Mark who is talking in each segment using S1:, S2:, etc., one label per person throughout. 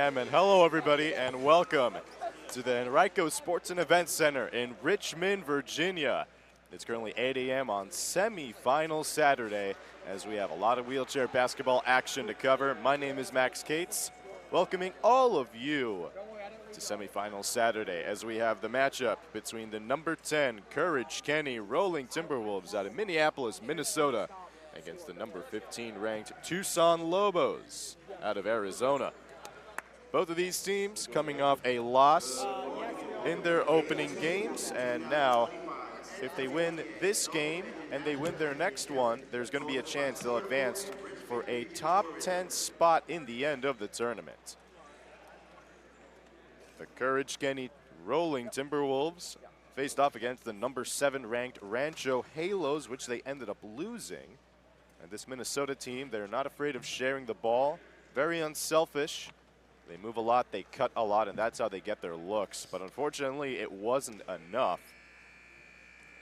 S1: am, and hello everybody, and welcome to the Henrico Sports and Events Center in Richmond, Virginia. It's currently 8 a.m. on semi-final Saturday, as we have a lot of wheelchair basketball action to cover. My name is Max Cates, welcoming all of you to semi-final Saturday, as we have the matchup between the number 10 Courage Kenny Rolling Timberwolves out of Minneapolis, Minnesota, against the number 15 ranked Tucson Lobos out of Arizona. Both of these teams coming off a loss in their opening games, and now if they win this game and they win their next one, there's going to be a chance they'll advance for a top 10 spot in the end of the tournament. The Courage Kenny Rolling Timberwolves faced off against the number 7 ranked Rancho Halos, which they ended up losing. And this Minnesota team, they're not afraid of sharing the ball, very unselfish. They move a lot, they cut a lot, and that's how they get their looks. But unfortunately, it wasn't enough,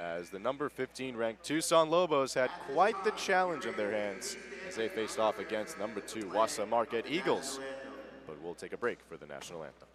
S1: as the number 15 ranked Tucson Lobos had quite the challenge in their hands as they faced off against number 2 Wassa Marquette Eagles. But we'll take a break for the national anthem.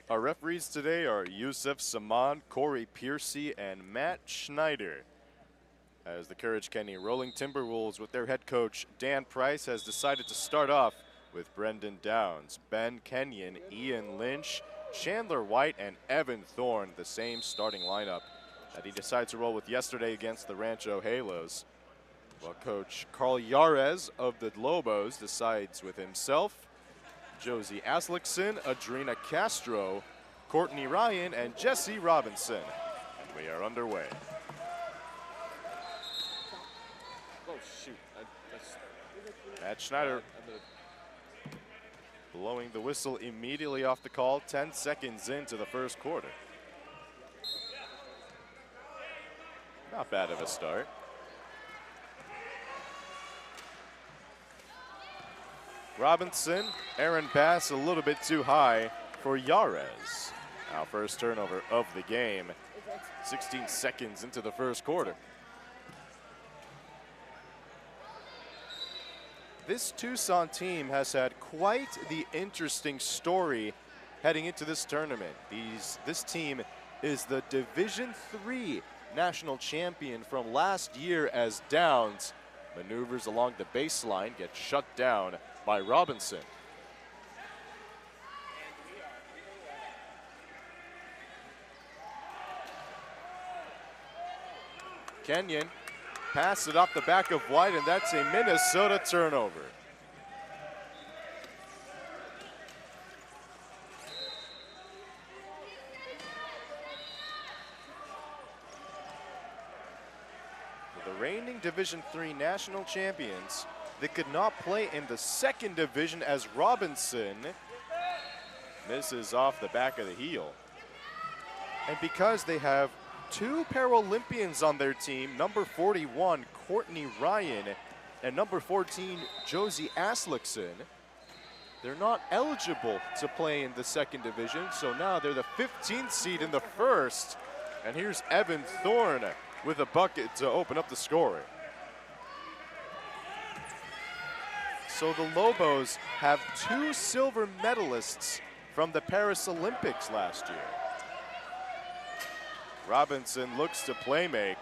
S1: Our referees today are Yusuf Saman, Corey Piercy, and Matt Schneider. As the Courage Kenny Rolling Timberwolves with their head coach Dan Price has decided to start off with Brendan Downs, Ben Kenyon, Ian Lynch, Chandler White, and Evan Thorne, the same starting lineup that he decided to roll with yesterday against the Rancho Halos. While coach Carl Yarez of the Lobos decides with himself, Josie Aslickson, Adrina Castro, Courtney Ryan, and Jesse Robinson. And we are underway.
S2: Oh, shoot.
S1: Matt Schneider blowing the whistle immediately off the call, 10 seconds into the first quarter. Not bad of a start. Robinson, Aaron Bass a little bit too high for Yarez. Now first turnover of the game, 16 seconds into the first quarter. This Tucson team has had quite the interesting story heading into this tournament. This team is the Division III national champion from last year, as Downs maneuvers along the baseline, gets shut down by Robinson. Kenyon passes it off the back of White, and that's a Minnesota turnover. The reigning Division III national champions, they could not play in the second division, as Robinson misses off the back of the heel. And because they have two Paralympians on their team, number 41, Courtney Ryan and number 14, Josie Aslickson, they're not eligible to play in the second division, so now they're the 15th seed in the first. And here's Evan Thorne with a bucket to open up the scoring. So the Lobos have 2 silver medalists from the Paris Olympics last year. Robinson looks to play make.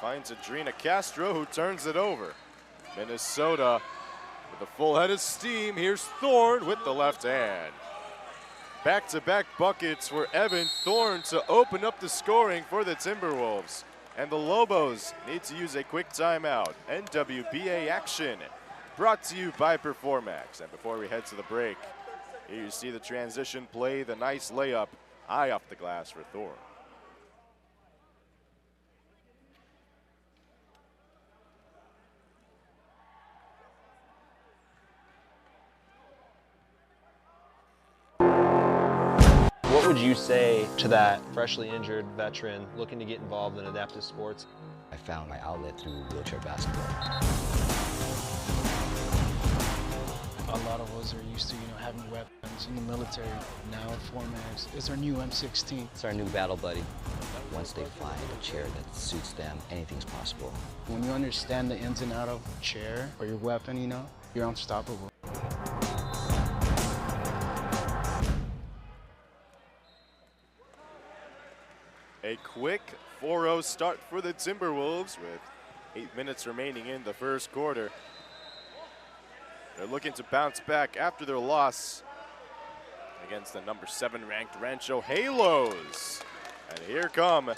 S1: Finds Adrina Castro, who turns it over. Minnesota with a full head of steam. Here's Thorne with the left hand. Back-to-back buckets for Evan Thorne to open up the scoring for the Timberwolves. And the Lobos need to use a quick timeout. NWBA action brought to you by Performax. And before we head to the break, here you see the transition play, the nice layup, high off the glass for Thorne.
S3: What would you say to that freshly injured veteran looking to get involved in adaptive sports?
S4: I found my outlet through wheelchair basketball.
S5: A lot of us are used to, having weapons in the military. Now Formax is our new M16.
S4: It's our new battle buddy. Once they find a chair that suits them, anything's possible.
S5: When you understand the ins and outs of a chair or your weapon, you're unstoppable.
S1: A quick 4-0 start for the Timberwolves with 8 minutes remaining in the first quarter. They're looking to bounce back after their loss against the number 7 ranked Rancho Halos. And here come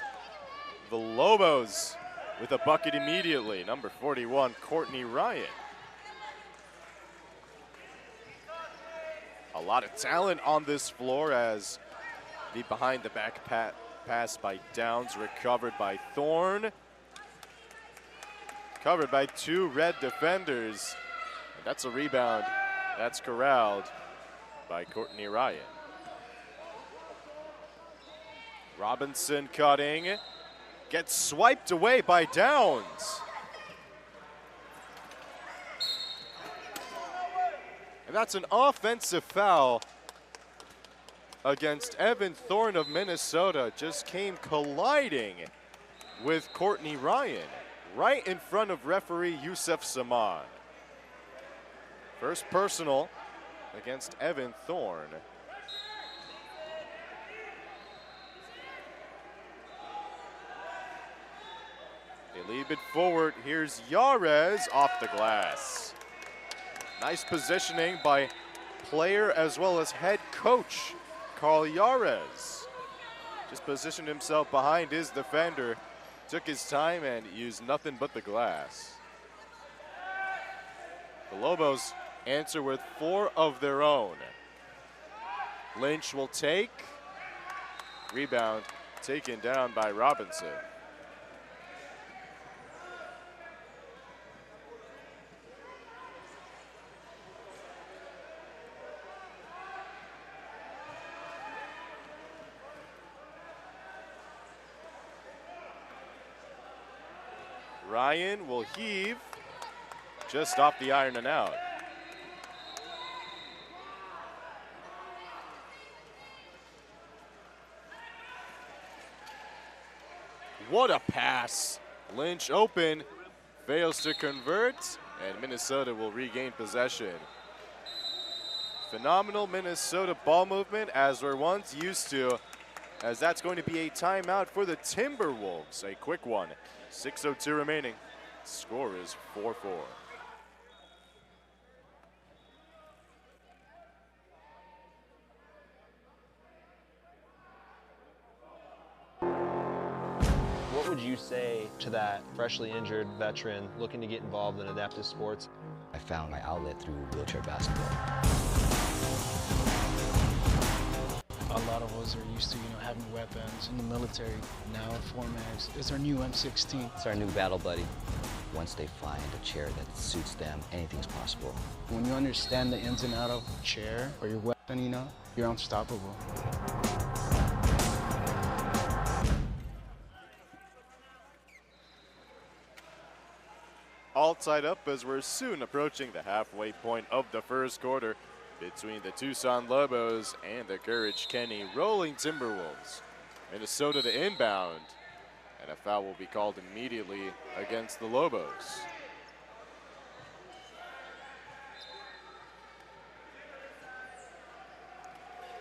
S1: the Lobos with a bucket immediately. Number 41, Courtney Ryan. A lot of talent on this floor as the behind the back pass by Downs, recovered by Thorne. Covered by 2 red defenders. And that's a rebound. That's corralled by Courtney Ryan. Robinson cutting. Gets swiped away by Downs. And that's an offensive foul against Evan Thorne of Minnesota. Just came colliding with Courtney Ryan right in front of referee Yusef Saman. First personal against Evan Thorne. They lead it forward. Here's Yarez off the glass. Nice positioning by player as well as head coach Carl Yarez. Just positioned himself behind his defender, took his time and used nothing but the glass. The Lobos answer with 4 of their own. Lynch will take. Rebound taken down by Robinson. Ryan will heave just off the iron and out. What a pass. Lynch open, fails to convert, and Minnesota will regain possession. Phenomenal Minnesota ball movement as we're once used to, as that's going to be a timeout for the Timberwolves. A quick one. 6:02 remaining. Score is 4-4.
S3: What would you say to that freshly injured veteran looking to get involved in adaptive sports?
S4: I found my outlet through wheelchair basketball.
S5: A lot of us are used to, having weapons in the military. Now Formax is our new M16.
S4: It's our new battle buddy. Once they find a chair that suits them, anything's possible.
S5: When you understand the ins and outs of a chair or your weapon, you're unstoppable.
S1: all tied up as we're soon approaching the halfway point of the first quarter between the Tucson Lobos and the Courage Kenny Rolling Timberwolves. Minnesota to inbound, and a foul will be called immediately against the Lobos.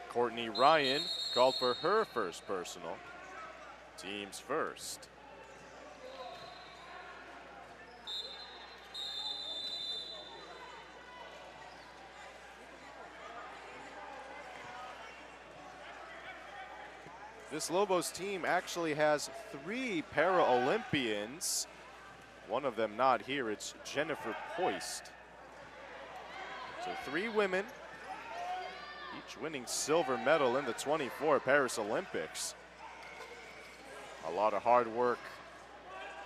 S1: Courtney Ryan called for her first personal. Team's first. This Lobos team actually has 3 Para-Olympians. One of them not here, it's Jennifer Poist. So 3 women, each winning silver medal in the 24 Paris Olympics. A lot of hard work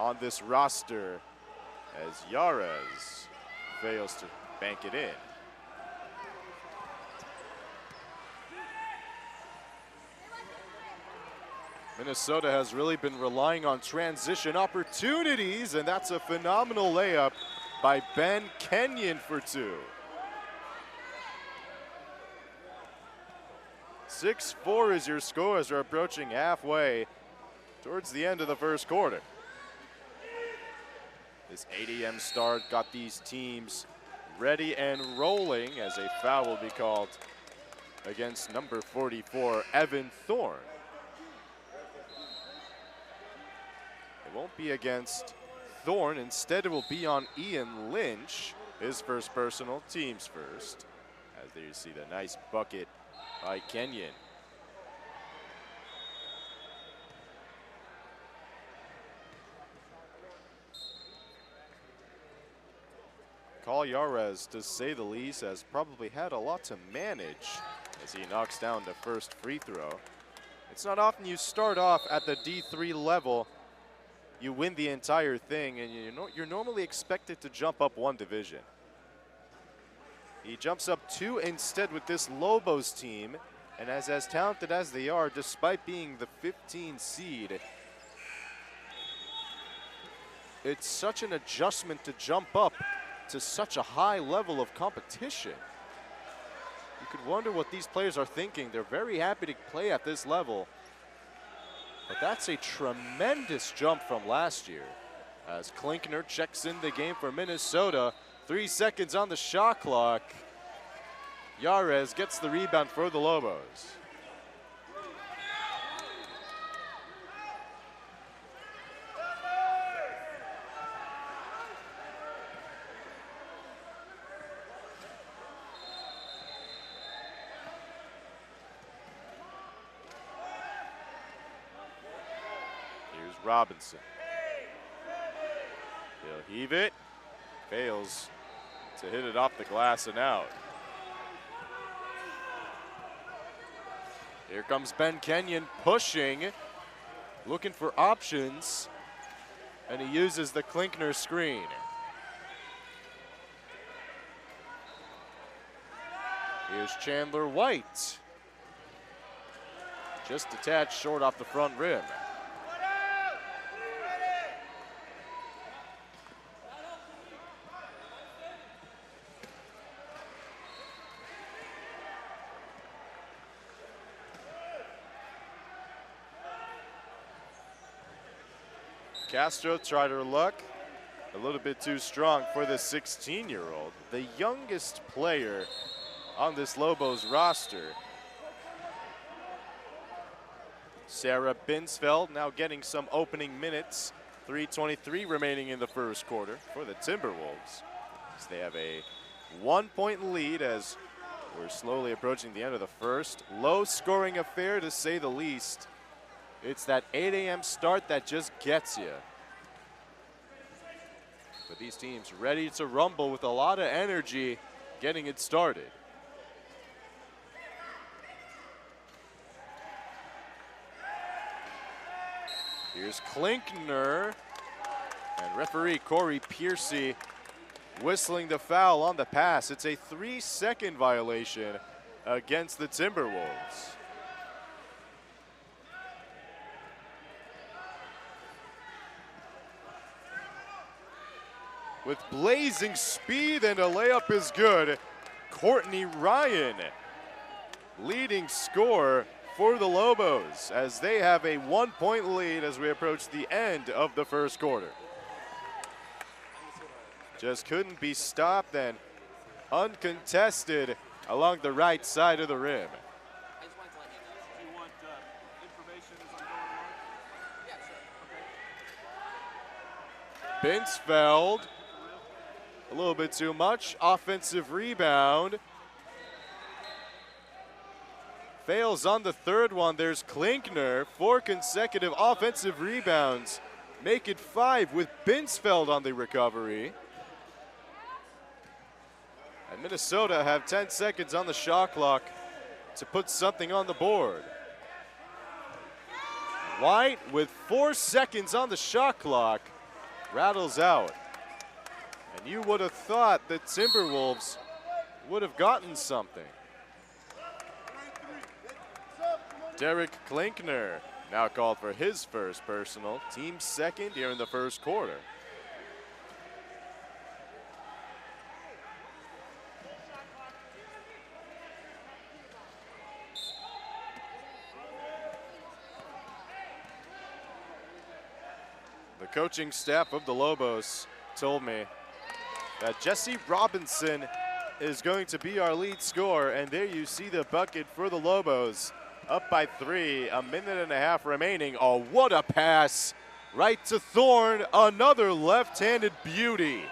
S1: on this roster as Yares fails to bank it in. Minnesota has really been relying on transition opportunities, and that's a phenomenal layup by Ben Kenyon for 2. 6-4 is your score as we're approaching halfway towards the end of the first quarter. This 8 a.m. start got these teams ready and rolling as a foul will be called against number 44, Evan Thorne. It won't be against Thorne. Instead, it will be on Ian Lynch. His first personal, team's first. As there you see the nice bucket by Kenyon. Call Yares, to say the least, has probably had a lot to manage as he knocks down the first free throw. It's not often you start off at the D3 level, you win the entire thing, and you're normally expected to jump up 1 division. He jumps up 2 instead with this Lobos team, and as talented as they are, despite being the 15 seed, it's such an adjustment to jump up to such a high level of competition. You could wonder what these players are thinking. They're very happy to play at this level. But that's a tremendous jump from last year. As Klinkner checks in the game for Minnesota. 3 seconds on the shot clock. Yares gets the rebound for the Lobos. Robinson. He'll heave it. Fails to hit it off the glass and out. Here comes Ben Kenyon pushing, looking for options, and he uses the Klinkner screen. Here's Chandler White. Just a tad short off the front rim. Castro tried her luck, a little bit too strong for the 16-year-old, the youngest player on this Lobos roster. Sarah Binsfeld now getting some opening minutes. 3:23 remaining in the first quarter for the Timberwolves. So they have a 1-point lead as we're slowly approaching the end of the first. Low scoring affair to say the least. It's that 8 a.m. start that just gets you. But these teams ready to rumble with a lot of energy getting it started. Here's Klinkner, and referee Corey Piercy whistling the foul on the pass. It's a 3-second violation against the Timberwolves. with blazing speed, and a layup is good. Courtney Ryan, leading scorer for the Lobos, as they have a 1-point lead as we approach the end of the first quarter. Just couldn't be stopped, and uncontested along the right side of the rim.
S2: Do you want information as I'm going along?
S1: Binsfeld, a little bit too much. Offensive rebound. Fails on the third one. There's Klinkner. 4 consecutive offensive rebounds. Make it 5 with Binsfeld on the recovery. And Minnesota have 10 seconds on the shot clock to put something on the board. White, with 4 seconds on the shot clock, rattles out. And you would have thought the Timberwolves would have gotten something. Derek Klinkner now called for his first personal, team second here in the first quarter. The coaching staff of the Lobos told me that Jesse Robinson is going to be our lead scorer, and there you see the bucket for the Lobos. Up by 3, a minute and a half remaining. Oh, what a pass right to Thorne, another left-handed beauty.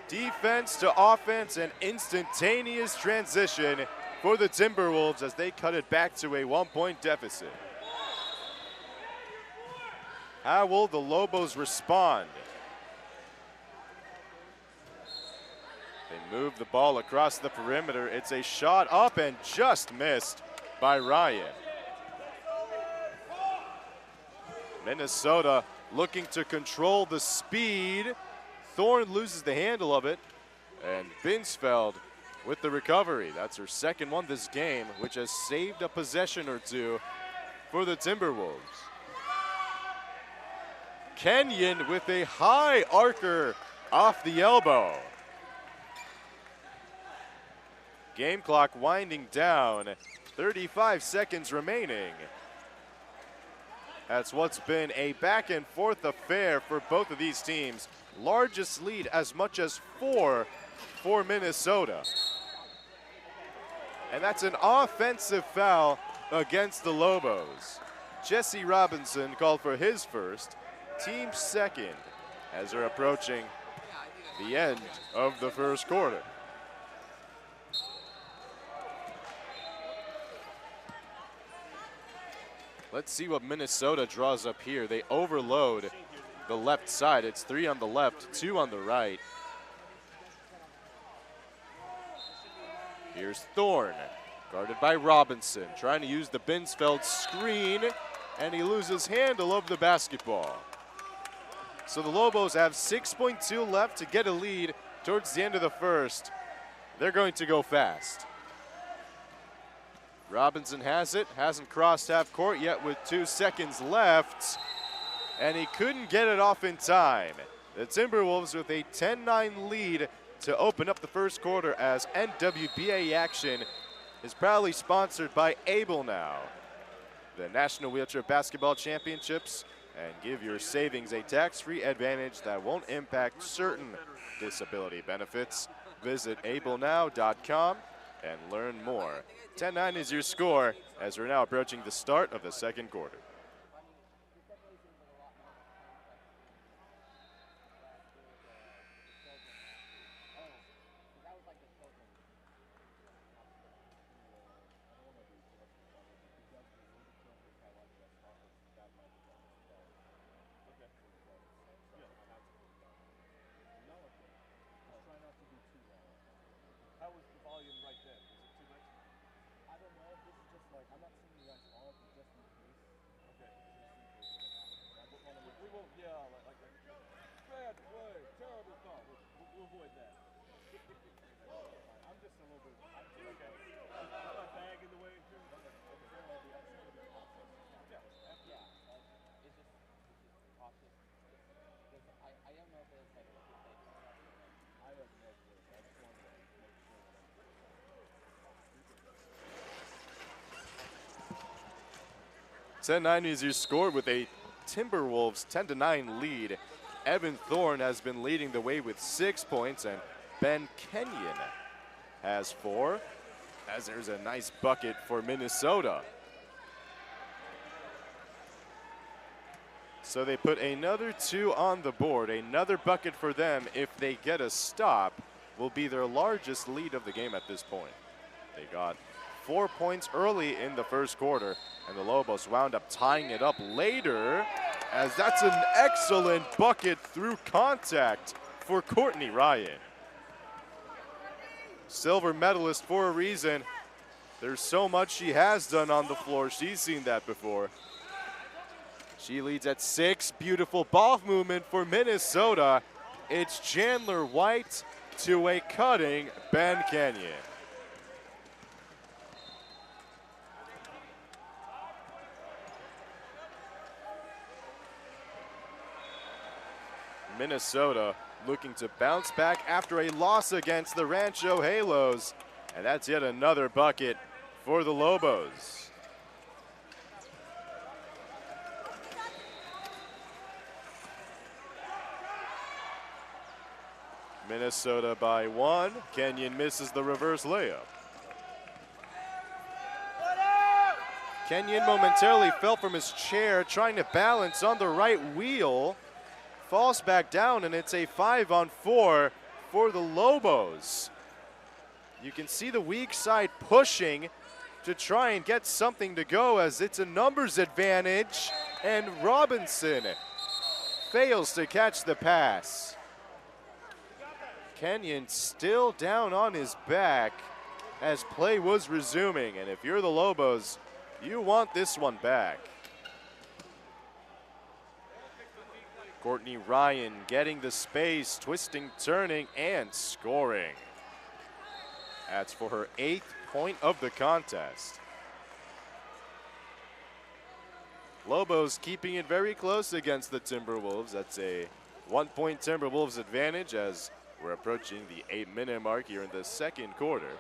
S1: Defense to offense, and instantaneous transition for the Timberwolves as they cut it back to a 1-point deficit. How will the Lobos respond? They move the ball across the perimeter. It's a shot up and just missed by Ryan. Minnesota looking to control the speed. Thorne loses the handle of it, and Binsfeld with the recovery. That's her second one this game, which has saved a possession or two for the Timberwolves. Kenyon with a high arcer off the elbow. Game clock winding down, 35 seconds remaining. That's what's been a back and forth affair for both of these teams. Largest lead as much as 4 for Minnesota. And that's an offensive foul against the Lobos. Jesse Robinson called for his first, team second, as they're approaching the end of the first quarter. Let's see what Minnesota draws up here. They overload the left side. It's 3 on the left, 2 on the right. Here's Thorne, guarded by Robinson, trying to use the Binsfeld screen, and he loses handle of the basketball. So the Lobos have 6.2 left to get a lead towards the end of the first. They're going to go fast. Robinson has it, hasn't crossed half court yet with 2 seconds left, and he couldn't get it off in time. The Timberwolves with a 10-9 lead to open up the first quarter, as NWBA action is proudly sponsored by Able Now, the National Wheelchair Basketball Championships, and give your savings a tax-free advantage that won't impact certain disability benefits. Visit ablenow.com and learn more. 10-9 is your score as we're now approaching the start of the second quarter.
S2: How was the volume right then? Was it too much?
S6: I don't know. This is just like, I'm not seeing you guys all, but just in case.
S2: Okay.
S6: We
S2: won't yell like bad play, terrible call. We'll avoid that.
S6: I'm just a little bit.
S2: Okay. My bag in the way too.
S6: Yeah.
S4: It's just cautious. Because I don't know if it's like
S1: 10-9 is your score with a Timberwolves 10-9 lead. Evan Thorne has been leading the way with 6 points, and Ben Kenyon has 4, as there's a nice bucket for Minnesota. So they put another 2 on the board. Another bucket for them, if they get a stop, will be their largest lead of the game at this point. They got 4 points early in the first quarter, and the Lobos wound up tying it up later, as that's an excellent bucket through contact for Courtney Ryan. Silver medalist for a reason. There's so much she has done on the floor. She's seen that before. She leads at 6. Beautiful ball movement for Minnesota. It's Chandler White to a cutting Ben Kenyon. Minnesota looking to bounce back after a loss against the Rancho Halos. And that's yet another bucket for the Lobos. Minnesota by 1. Kenyon misses the reverse layup. Kenyon momentarily fell from his chair, trying to balance on the right wheel. Falls back down, and it's a 5-on-4 for the Lobos. You can see the weak side pushing to try and get something to go, as it's a numbers advantage, and Robinson fails to catch the pass. Kenyon still down on his back as play was resuming, and if you're the Lobos, you want this one back. Courtney Ryan getting the space, twisting, turning, and scoring. That's for her 8th point of the contest. Lobos keeping it very close against the Timberwolves. That's a 1-point Timberwolves advantage as we're approaching the 8-minute mark here in the second quarter.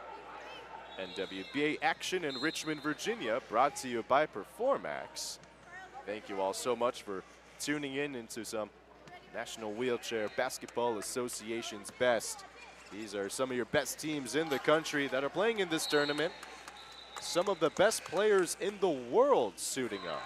S1: NWBA action in Richmond, Virginia, brought to you by Performax. Thank you all so much for tuning in into some National Wheelchair Basketball Association's best. These are some of your best teams in the country that are playing in this tournament. Some of the best players in the world suiting up.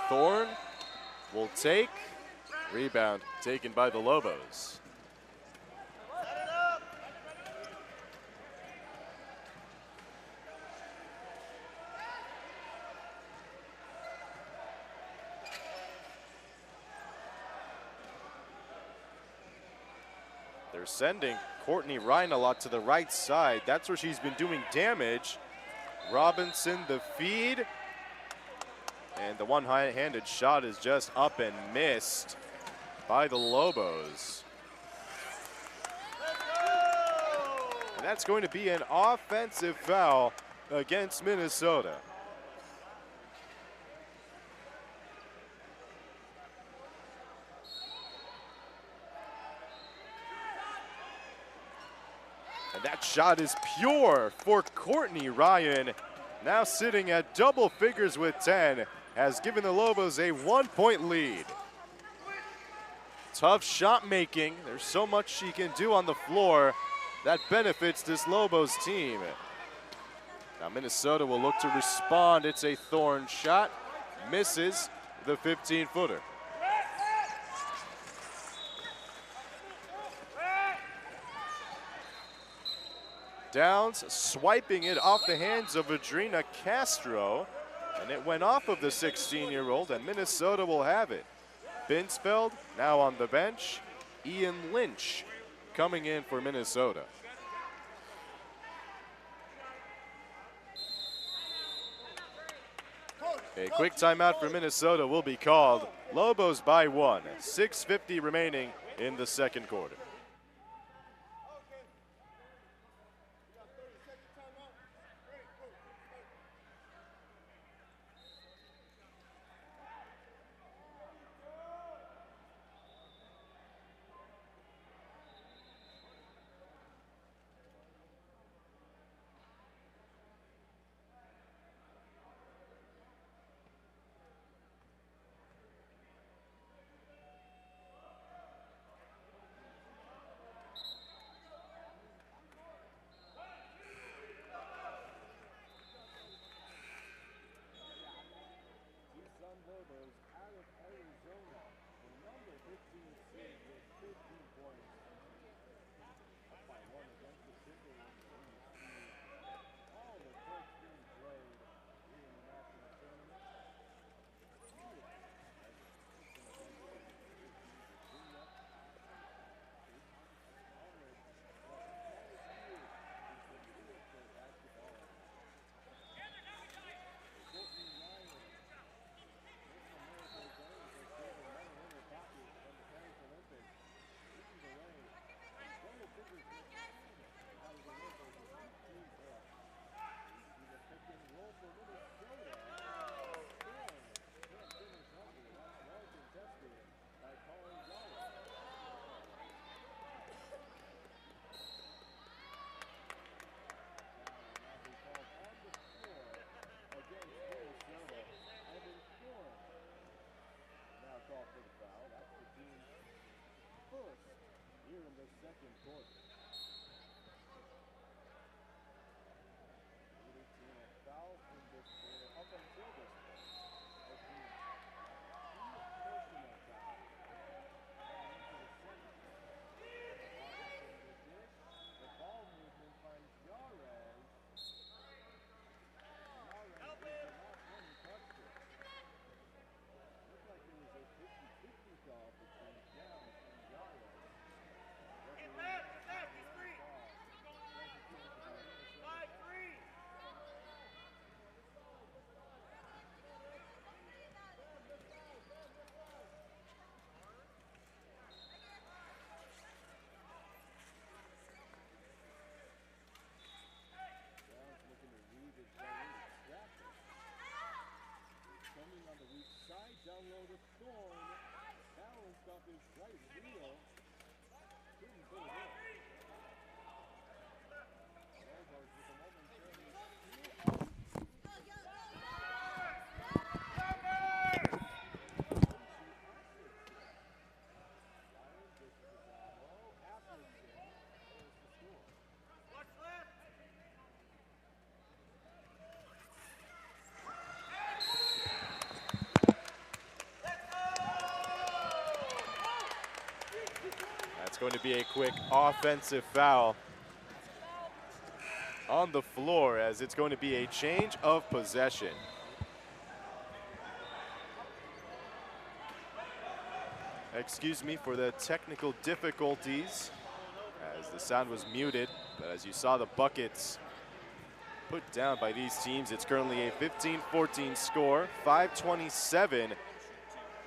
S1: Thorne will take. Rebound taken by the Lobos. They're sending Courtney Ryan a lot to the right side. That's where she's been doing damage. Robinson the feed. And the one-handed shot is just up and missed by the Lobos. And that's going to be an offensive foul against Minnesota. And that shot is pure for Courtney Ryan. Now sitting at double figures with 10, has given the Lobos a 1-point lead. Tough shot making. There's so much she can do on the floor that benefits this Lobos team. Now Minnesota will look to respond. It's a Thorne shot. Misses the 15-footer. Downs swiping it off the hands of Adrina Castro, and it went off of the 16-year-old, and Minnesota will have it. Binsfeld now on the bench. Ian Lynch coming in for Minnesota. A quick timeout for Minnesota will be called. Lobos by 1. 6:50 remaining in the second quarter.
S2: here in the second quarter. Neither team a foul in this quarter up until this point. Has been two personal fouls. Heading into the second. Robinson the dish. The ball movement finds Yarez. Yarez is the last one who touched it. Looked like it was a 50-50 call between Downs and Yarez. Downs looking to read his way in and trap it. He's coming on the weak side, down low to Thorne. Balanced off his right wheel. Couldn't put it in. Lobos with a momentary steal. Ryan dishes it down low. Appleton goes to score.
S1: That's going to be a quick offensive foul on the floor, as it's going to be a change of possession. Excuse me for the technical difficulties, as the sound was muted, but as you saw the buckets put down by these teams, it's currently a 15-14 score, 5:27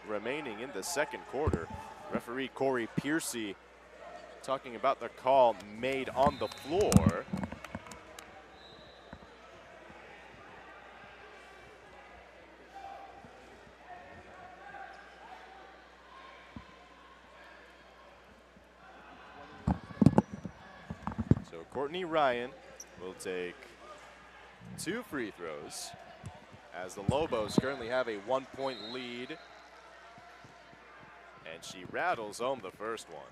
S1: remaining in the second quarter. Referee Corey Piercy talking about the call made on the floor. So Courtney Ryan will take 2 free throws, as the Lobos currently have a 1-point lead. And she rattles home the first one.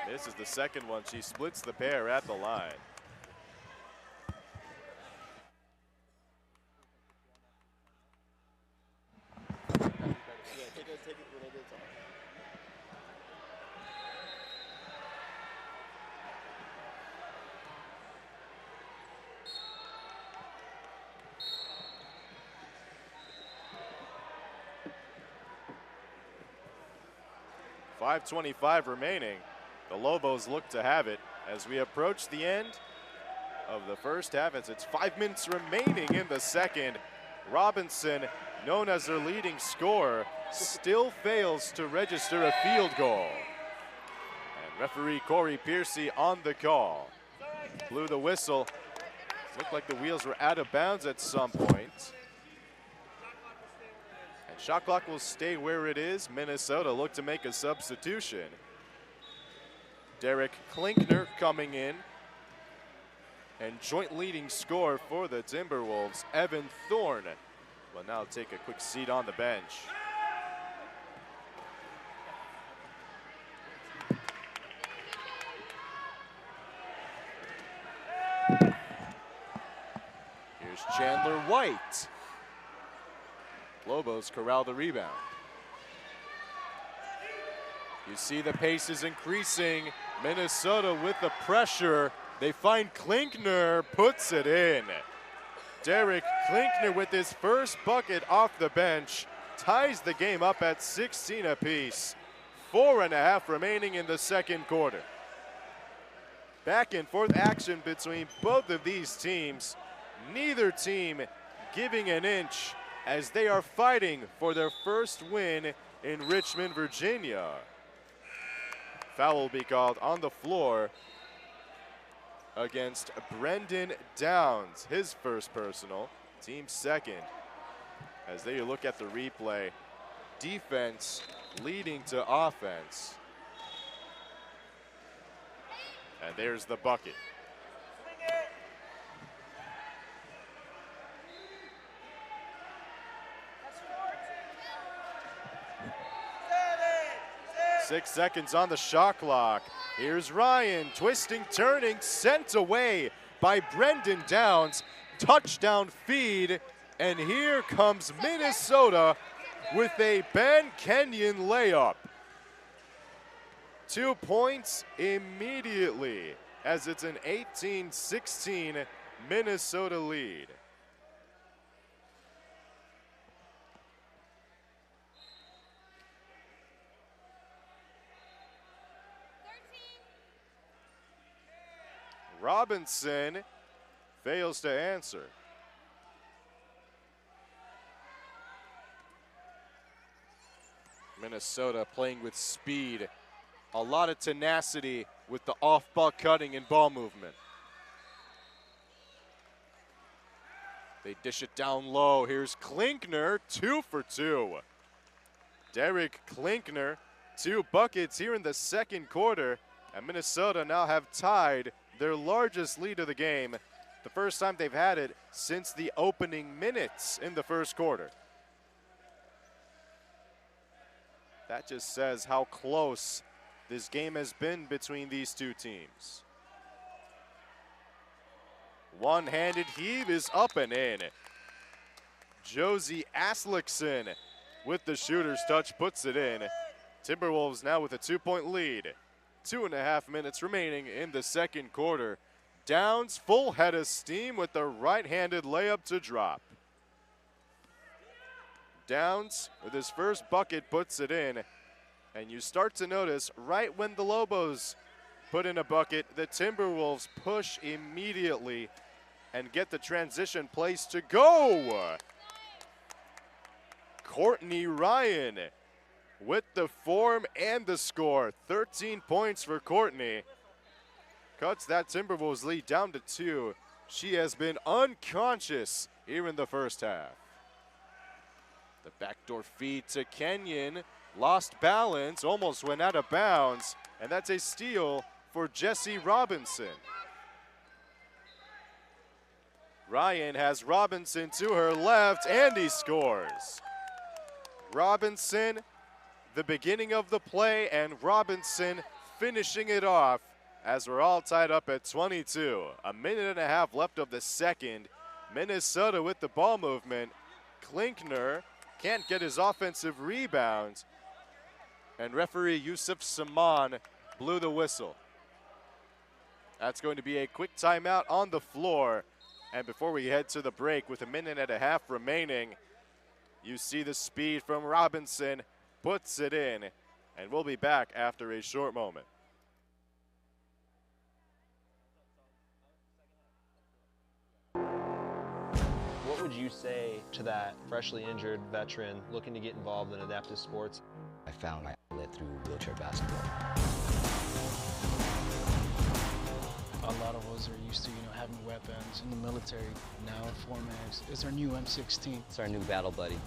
S1: This is the second one. She splits the pair at the line.
S6: Take it when I get time.
S1: 5:25 remaining. The Lobos look to have it as we approach the end of the first half, as it's 5 minutes remaining in the second. Robinson, known as their leading scorer, still fails to register a field goal. And referee Corey Piercy on the call. Blew the whistle. Looked like the wheels were out of bounds at some point. And shot clock will stay where it is. Minnesota look to make a substitution. Derek Klinkner coming in. And joint leading scorer for the Timberwolves, Evan Thorne, will now take a quick seat on the bench. Here's Chandler White. Lobos corral the rebound. You see the pace is increasing. Minnesota with the pressure. They find Klinkner, puts it in. Derek Klinkner with his first bucket off the bench ties the game up at 16 apiece. 4.5 remaining in the second quarter. Back and forth action between both of these teams. Neither team giving an inch as they are fighting for their first win in Richmond, Virginia. Foul will be called on the floor against Brendan Downs, his first personal, team second. As they look at the replay, defense leading to offense. And there's the bucket. 6 seconds on the shot clock. Here's Ryan, twisting, turning, sent away by Brendan Downs. Touchdown feed, and here comes Minnesota with a Ben Kenyon layup. 2 points immediately, as it's an 18-16 Minnesota lead. Robinson fails to answer. Minnesota playing with speed, a lot of tenacity with the off-ball cutting and ball movement. They dish it down low. Here's Klinkner, 2 for 2. Derek Klinkner, 2 buckets here in the second quarter, and Minnesota now have tied their largest lead of the game, the first time they've had it since the opening minutes in the first quarter. That just says how close this game has been between these two teams. One-handed heave is up and in. Josie Aslickson with the shooter's touch puts it in. Timberwolves now with a 2-point lead. 2.5 minutes remaining in the second quarter. Downs full head of steam with the right-handed layup to drop. Downs with his first bucket puts it in. And you start to notice right when the Lobos put in a bucket, the Timberwolves push immediately and get the transition place to go. Courtney Ryan with the form and the score. 13 points for Courtney. Cuts that Timberwolves lead down to 2. She has been unconscious here in the first half. The backdoor feed to Kenyon. Lost balance, almost went out of bounds, and that's a steal for Jessie Robinson. Ryan has Robinson to her left, and he scores. Robinson, the beginning of the play, and Robinson finishing it off as we're all tied up at 22. A minute and a half left of the second. Minnesota with the ball movement. Klinkner can't get his offensive rebounds, and referee Yusuf Saman blew the whistle. That's going to be a quick timeout on the floor. And before we head to the break with a minute and a half remaining, you see the speed from Robinson, puts it in, and we'll be back after a short moment.
S3: What would you say to that freshly injured veteran looking to get involved in adaptive sports?
S4: I found my outlet through wheelchair basketball.
S5: A lot of us are used to, having weapons in the military. Now Formax is our new M16.
S4: It's our new battle buddy.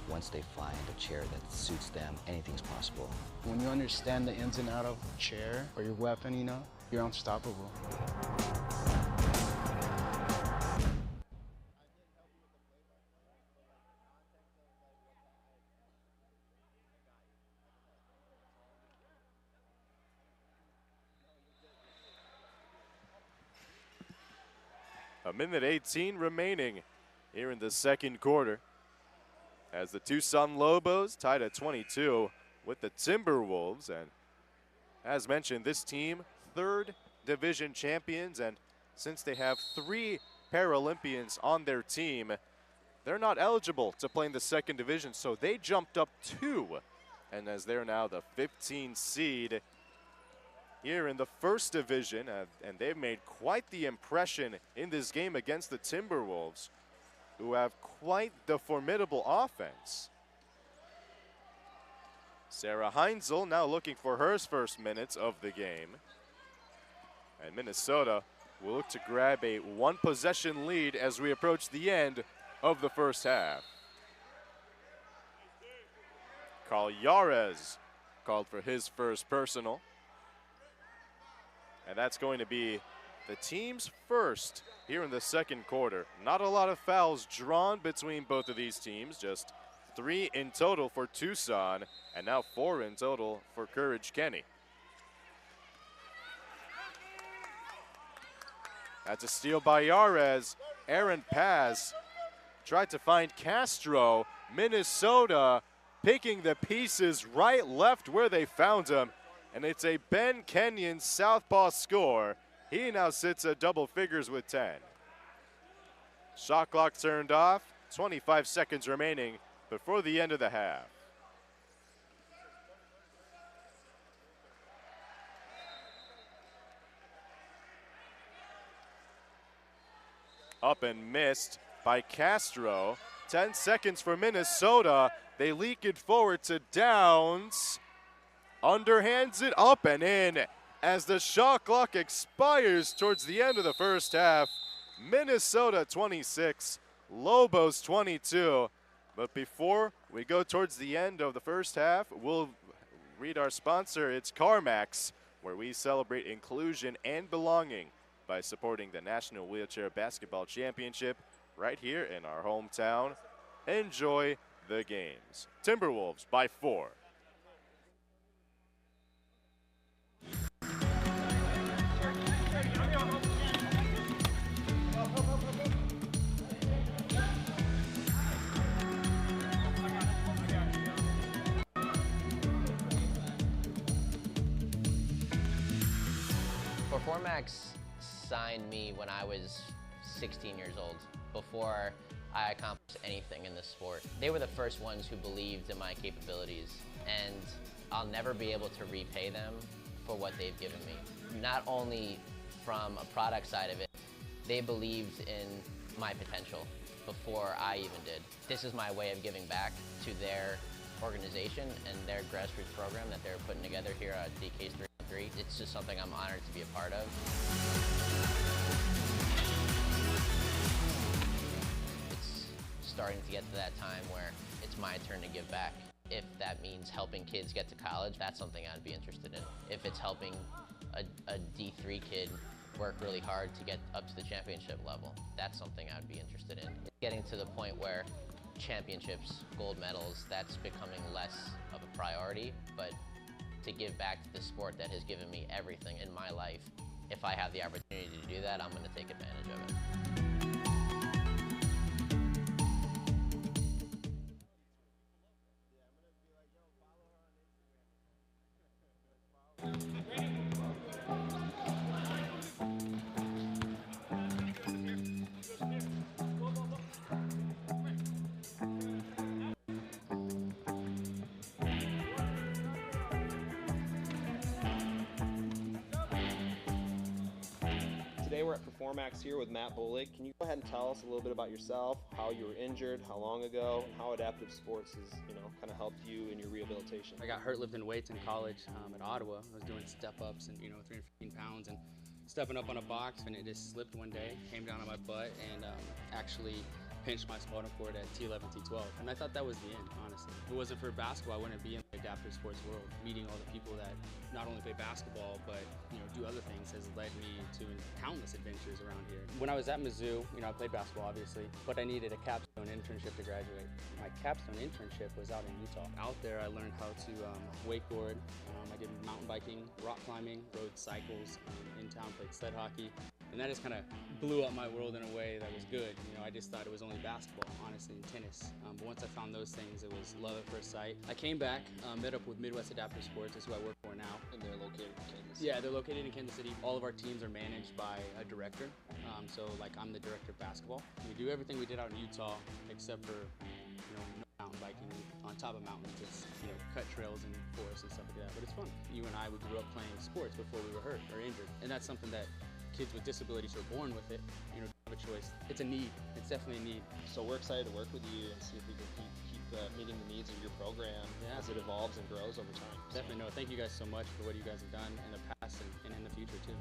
S4: Once they find a chair that suits them, anything's possible.
S5: When you understand the ins and outs of a chair or your weapon, you're unstoppable.
S1: A minute 18 remaining here in the second quarter, as the Tucson Lobos tied at 22 with the Timberwolves. And as mentioned, this team, 3rd division champions, and since they have 3 Paralympians on their team, they're not eligible to play in the 2nd division, so they jumped up 2. And as they're now the 15 seed here in the 1st division, and they've made quite the impression in this game against the Timberwolves, who have quite the formidable offense. Sarah Heinzel now looking for her first minutes of the game. And Minnesota will look to grab a 1-possession lead as we approach the end of the first half. Carl Yarez called for his first personal. And that's going to be the team's first here in the second quarter. Not a lot of fouls drawn between both of these teams, just 3 in total for Tucson, and now 4 in total for Courage Kenny. That's a steal by Yarez. Aaron Paz tried to find Castro. Minnesota picking the pieces right, left where they found him. And it's a Ben Kenyon southpaw score. He now sits at double figures with 10. Shot clock turned off. 25 seconds remaining before the end of the half. Up and missed by Castro. 10 seconds for Minnesota. They leak it forward to Downs. Underhands it up and in as the shot clock expires towards the end of the first half. Minnesota 26, Lobos 22. But before we go towards the end of the first half, we'll read our sponsor. It's CarMax, where we celebrate inclusion and belonging by supporting the National Wheelchair Basketball Championship right here in our hometown. Enjoy the games. Timberwolves by 4.
S7: Performax signed me when I was 16 years old, before I accomplished anything in this sport. They were the first ones who believed in my capabilities, and I'll never be able to repay them for what they've given me. Not only from a product side of it, they believed in my potential before I even did. This is my way of giving back to their organization and their grassroots program that they're putting together here at DK's 3-on-3. It's just something I'm honored to be a part of. It's starting to get to that time where it's my turn to give back. If that means helping kids get to college, that's something I'd be interested in. If it's helping a D3 kid work really hard to get up to the championship level, that's something I'd be interested in. Getting to the point where championships, gold medals, that's becoming less of a priority, but to give back to the sport that has given me everything in my life, if I have the opportunity to do that, I'm going to take advantage of it.
S3: Today we're at Performax here with Matt Bullock. Can you go ahead and tell us a little bit about yourself, how you were injured, how long ago, and how adaptive sports has, kind of helped you in your rehabilitation?
S8: I got hurt lifting weights in college at Ottawa. I was doing step-ups and 315 pounds and stepping up on a box, and it just slipped one day, came down on my butt, and actually pinched my spinal cord at T11, T12. And I thought that was the end, honestly. If it wasn't for basketball, I wouldn't be in the adaptive sports world. Meeting all the people that not only play basketball, but do other things has led me to countless adventures around here. When I was at Mizzou, I played basketball, obviously, but I needed a capstone internship to graduate. My capstone internship was out in Utah. Out there, I learned how to wakeboard. I did mountain biking, rock climbing, rode cycles, in town, played sled hockey. And that just kind of blew up my world in a way that was good. I just thought it was only basketball, honestly, and tennis. But once I found those things, it was love at first sight. I came back, met up with Midwest Adaptive Sports, that's who I work for now.
S3: And they're located in Kansas City.
S8: Yeah, they're located in Kansas City. All of our teams are managed by a director. So I'm the director of basketball. We do everything we did out in Utah, except for no mountain biking on top of mountains. It's cut trails and forests and stuff like that. But it's fun. You and I, we grew up playing sports before we were hurt or injured, and that's something that kids with disabilities who are born with it, don't have a choice. It's a need. It's definitely a need.
S3: So we're excited to work with you and see if we can keep meeting the needs of your program as it evolves and grows over time.
S8: Definitely. No, thank you guys so much for what you guys have done in the past and in the future too.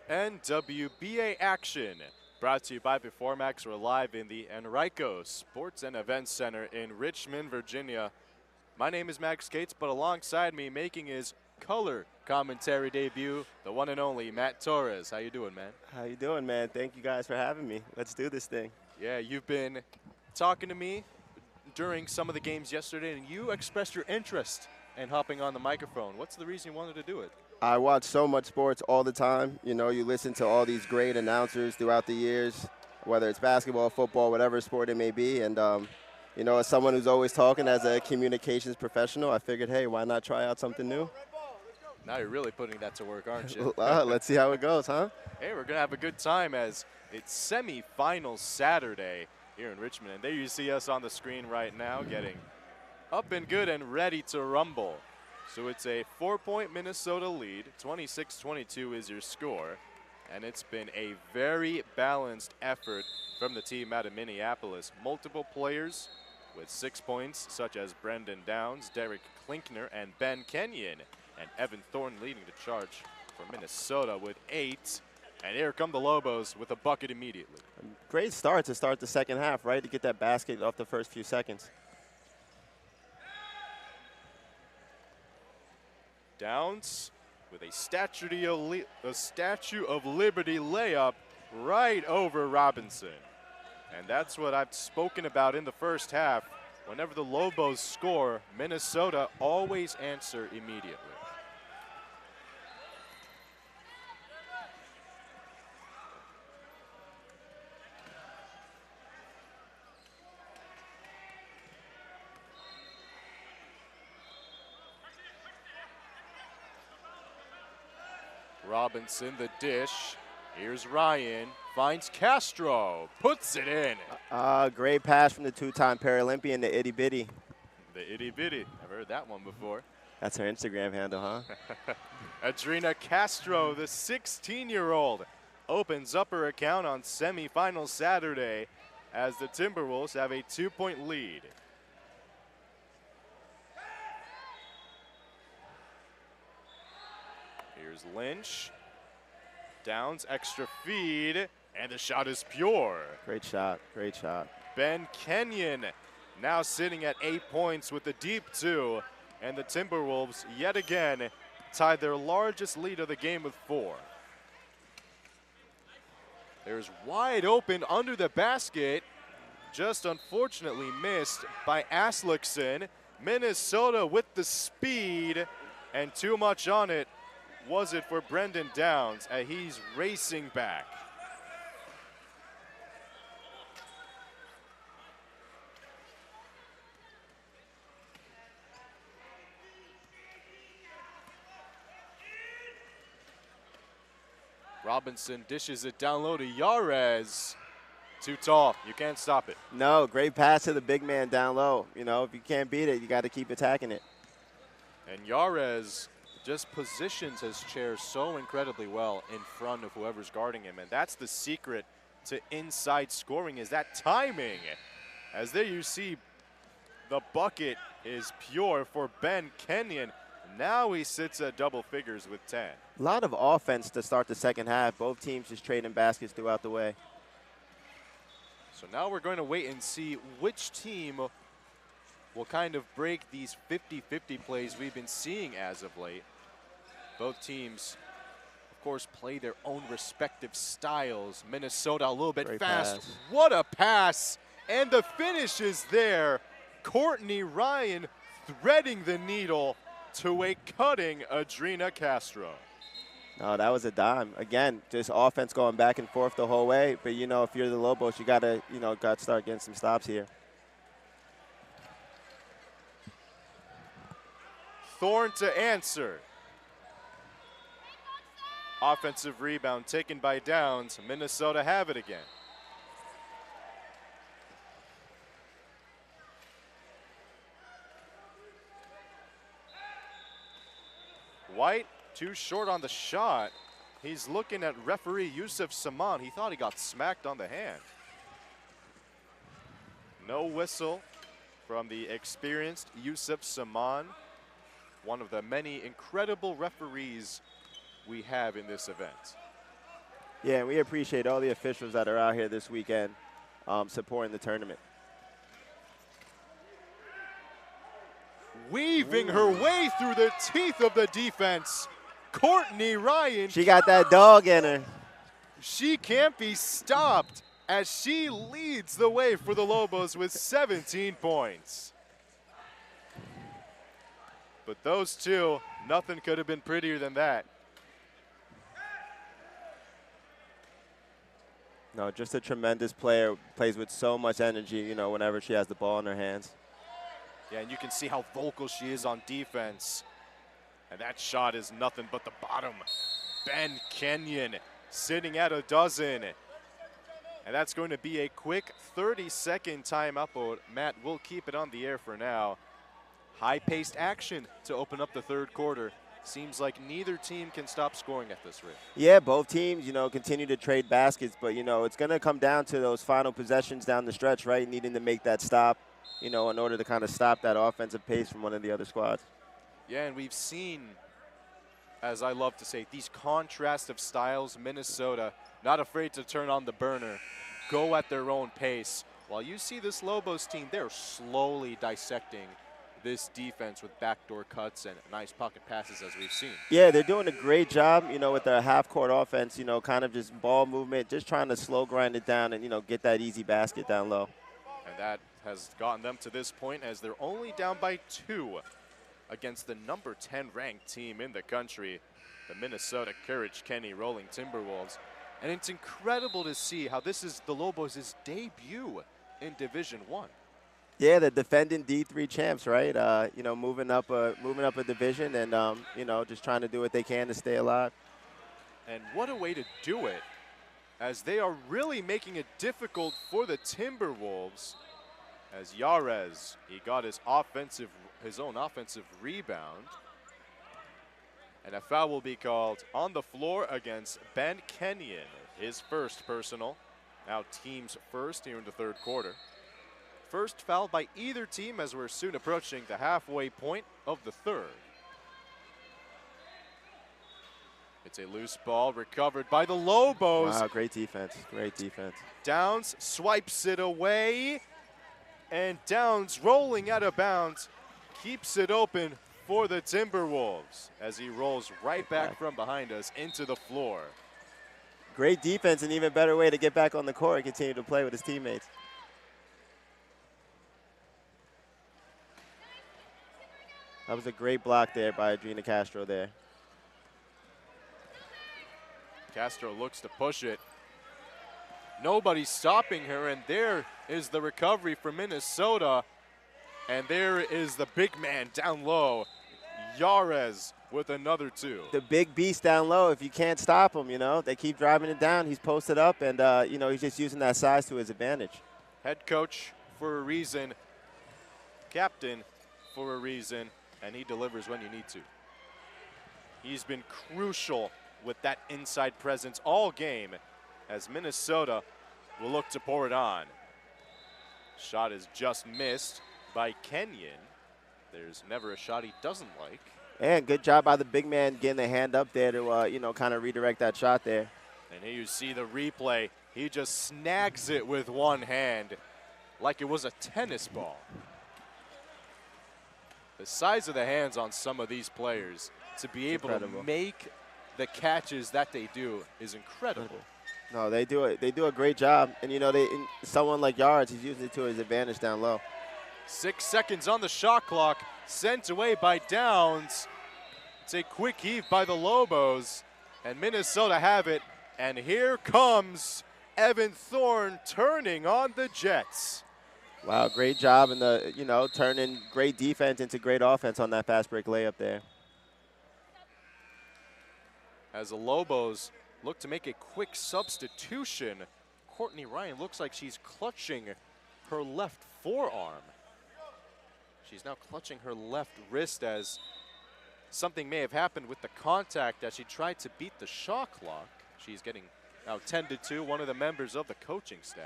S1: NWBA action. Brought to you by Performax. We're live in the Enrico Sports and Events Center in Richmond, Virginia. My name is Max Cates, but alongside me making his color commentary debut, the one and only Matt Torres. How you doing, man?
S9: How you doing, man? Thank you guys for having me. Let's do this thing.
S1: Yeah, you've been talking to me during some of the games yesterday, and you expressed your interest in hopping on the microphone. What's the reason you wanted to do it?
S9: I watch so much sports all the time. You know, you listen to all these great announcers throughout the years, whether it's basketball, football, whatever sport it may be. And, you know, as someone who's always talking as a communications professional, I figured, hey, why not try out something new?
S1: Now you're really putting that to work, aren't you?
S9: Let's see how it goes, huh?
S1: Hey, we're going to have a good time as it's semifinal Saturday here in Richmond. And there you see us on the screen right now getting up and good and ready to rumble. So it's a 4-point Minnesota lead. 26-22 is your score. And it's been a very balanced effort from the team out of Minneapolis. Multiple players with 6 points, such as Brendan Downs, Derek Klinkner, and Ben Kenyon. And Evan Thorne leading the charge for Minnesota with 8. And here come the Lobos with a bucket immediately.
S9: Great start to start the second half, right, to get that basket off the first few seconds.
S1: Downs with a Statue of Liberty layup right over Robinson. And that's what I've spoken about in the first half. Whenever the Lobos score, Minnesota always answer immediately. Robinson, the dish. Here's Ryan, finds Castro, puts it in.
S9: Great pass from the two-time Paralympian, the itty bitty.
S1: The itty bitty, I've heard that one before.
S9: That's her Instagram handle, huh?
S1: Adrina Castro, the 16-year-old, opens up her account on semifinal Saturday as the Timberwolves have a 2-point lead. Here's Lynch. Downs, extra feed, and the shot is pure.
S9: Great shot, great shot.
S1: Ben Kenyon now sitting at 8 points with the deep 2, and the Timberwolves yet again tied their largest lead of the game with 4. There's wide open under the basket, just unfortunately missed by Aslakson. Minnesota with the speed, and too much on it was it for Brendan Downs as he's racing back. Robinson dishes it down low to Yarez. Too tall, you can't stop it.
S9: No, great pass to the big man down low. You know, if you can't beat it, you got to keep attacking it.
S1: And Yarez just positions his chair so incredibly well in front of whoever's guarding him. And that's the secret to inside scoring, is that timing. As there you see, the bucket is pure for Ben Kenyon. Now he sits at double figures with 10.
S9: A lot of offense to start the second half. Both teams just trading baskets throughout the way.
S1: So now we're going to wait and see which team will kind of break these 50-50 plays we've been seeing as of late. Both teams, of course, play their own respective styles. Minnesota a little bit
S9: Great
S1: fast.
S9: pass.
S1: What a pass. And the finish is there. Courtney Ryan threading the needle to a cutting Adrina Castro.
S9: No, that was a dime. Again, just offense going back and forth the whole way. But, you know, if you're the Lobos, you got to, start getting some stops here.
S1: Thorne to answer. Offensive rebound taken by Downs. Minnesota have it again. White too short on the shot. He's looking at referee Yusuf Saman. He thought he got smacked on the hand. No whistle from the experienced Yusuf Saman, one of the many incredible referees we have in this event.
S9: Yeah, and we appreciate all the officials that are out here this weekend supporting the tournament.
S1: Weaving her way through the teeth of the defense, Courtney Ryan.
S9: She got that dog in her.
S1: She can't be stopped as she leads the way for the Lobos with 17 points. But those two, nothing could have been prettier than that.
S9: No, just a tremendous player, plays with so much energy, you know, whenever she has the ball in her hands.
S1: Yeah, and you can see how vocal she is on defense. And that shot is nothing but the bottom. Ben Kenyon sitting at a dozen. And that's going to be a quick 30-second timeout, but Matt, we'll keep it on the air for now. High-paced action to open up the third quarter. Seems like neither team can stop scoring at this rate.
S9: Yeah, both teams, you know, continue to trade baskets, but, you know, it's going to come down to those final possessions down the stretch, right, needing to make that stop, you know, in order to kind of stop that offensive pace from one of the other squads.
S1: Yeah, and we've seen, as I love to say, these contrast of styles. Minnesota, not afraid to turn on the burner, go at their own pace. While you see this Lobos team, they're slowly dissecting this defense with backdoor cuts and nice pocket passes, as we've seen.
S9: Yeah, they're doing a great job, you know, with their half-court offense, you know, kind of just ball movement, just trying to slow grind it down and, you know, get that easy basket down low.
S1: And that has gotten them to this point as they're only down by 2 against the number 10 ranked team in the country, the Minnesota Courage Kenny Rolling Timberwolves. And it's incredible to see how this is the Lobos' debut in Division I.
S9: Yeah, the defending D3 champs, right? You know, moving up a division and, you know, just trying to do what they can to stay alive.
S1: And what a way to do it, as they are really making it difficult for the Timberwolves. As Yarez, he got his own offensive rebound. And a foul will be called on the floor against Ben Kenyon, his first personal. Now team's first here in the third quarter. First foul by either team as we're soon approaching the halfway point of the third. It's a loose ball recovered by the Lobos.
S9: Wow, great defense, great defense.
S1: Downs swipes it away, and Downs rolling out of bounds keeps it open for the Timberwolves as he rolls right back from behind us into the floor.
S9: Great defense, an even better way to get back on the court and continue to play with his teammates. That was a great block there by Adrina Castro there.
S1: Castro looks to push it. Nobody's stopping her, and there is the recovery for Minnesota. And there is the big man down low, Yarez, with another 2.
S9: The big beast down low, if you can't stop him, you know. They keep driving it down. He's posted up, and, you know, he's just using that size to his advantage.
S1: Head coach for a reason, captain for a reason, and he delivers when you need to. He's been crucial with that inside presence all game as Minnesota will look to pour it on. Shot is just missed by Kenyon. There's never a shot he doesn't like.
S9: And good job by the big man getting the hand up there to, you know, kind of redirect that shot there.
S1: And here you see the replay. He just snags it with one hand like it was a tennis ball. The size of the hands on some of these players to be able to make the catches that they do is incredible.
S9: No, they do it. They do a great job. And, you know, someone like Yards, he's using it to his advantage down low.
S1: 6 seconds on the shot clock, sent away by Downs. It's a quick heave by the Lobos, and Minnesota have it. And here comes Evan Thorne turning on the Jets.
S9: Wow, great job in the, you know, turning great defense into great offense on that fast break layup there.
S1: As the Lobos look to make a quick substitution, Courtney Ryan looks like she's clutching her left forearm. She's now clutching her left wrist as something may have happened with the contact as she tried to beat the shot clock. She's getting now 10-2, one of the members of the coaching staff.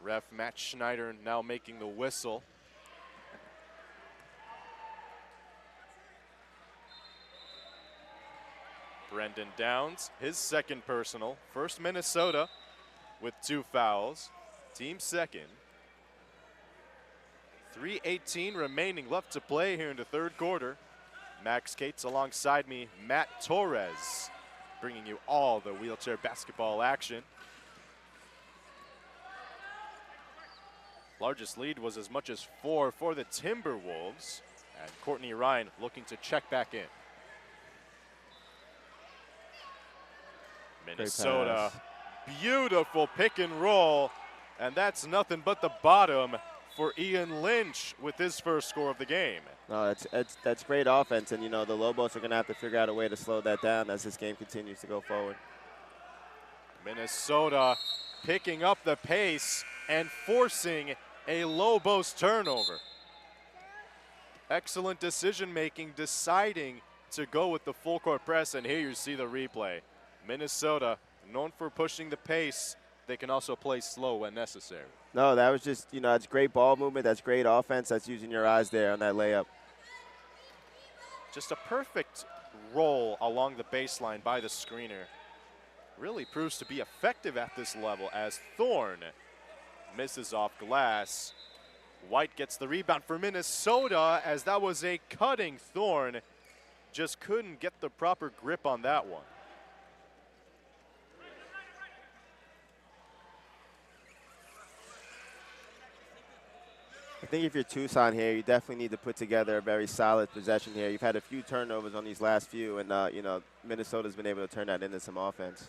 S1: Ref Matt Schneider now making the whistle. Brendan Downs, his second personal. First Minnesota with 2 fouls. Team second. 3:18 remaining left to play here in the third quarter. Max Cates alongside me, Matt Torres, bringing you all the wheelchair basketball action. Largest lead was as much as 4 for the Timberwolves, and Courtney Ryan looking to check back in. Minnesota, beautiful pick and roll, and that's nothing but the bottom for Ian Lynch with his first score of the game.
S9: No, that's great offense, and, you know, the Lobos are going to have to figure out a way to slow that down as this game continues to go forward.
S1: Minnesota picking up the pace and forcing a Lobos turnover. Excellent decision making, deciding to go with the full court press, and here you see the replay. Minnesota, known for pushing the pace, they can also play slow when necessary.
S9: No, that was just, you know, it's great ball movement. That's great offense. That's using your eyes there on that layup.
S1: Just a perfect roll along the baseline by the screener. Really proves to be effective at this level as Thorne misses off glass. White gets the rebound for Minnesota as that was a cutting Thorne. Just couldn't get the proper grip on that one.
S9: I think if you're Tucson here, you definitely need to put together a very solid possession here. You've had a few turnovers on these last few, and, you know, Minnesota's been able to turn that into some offense.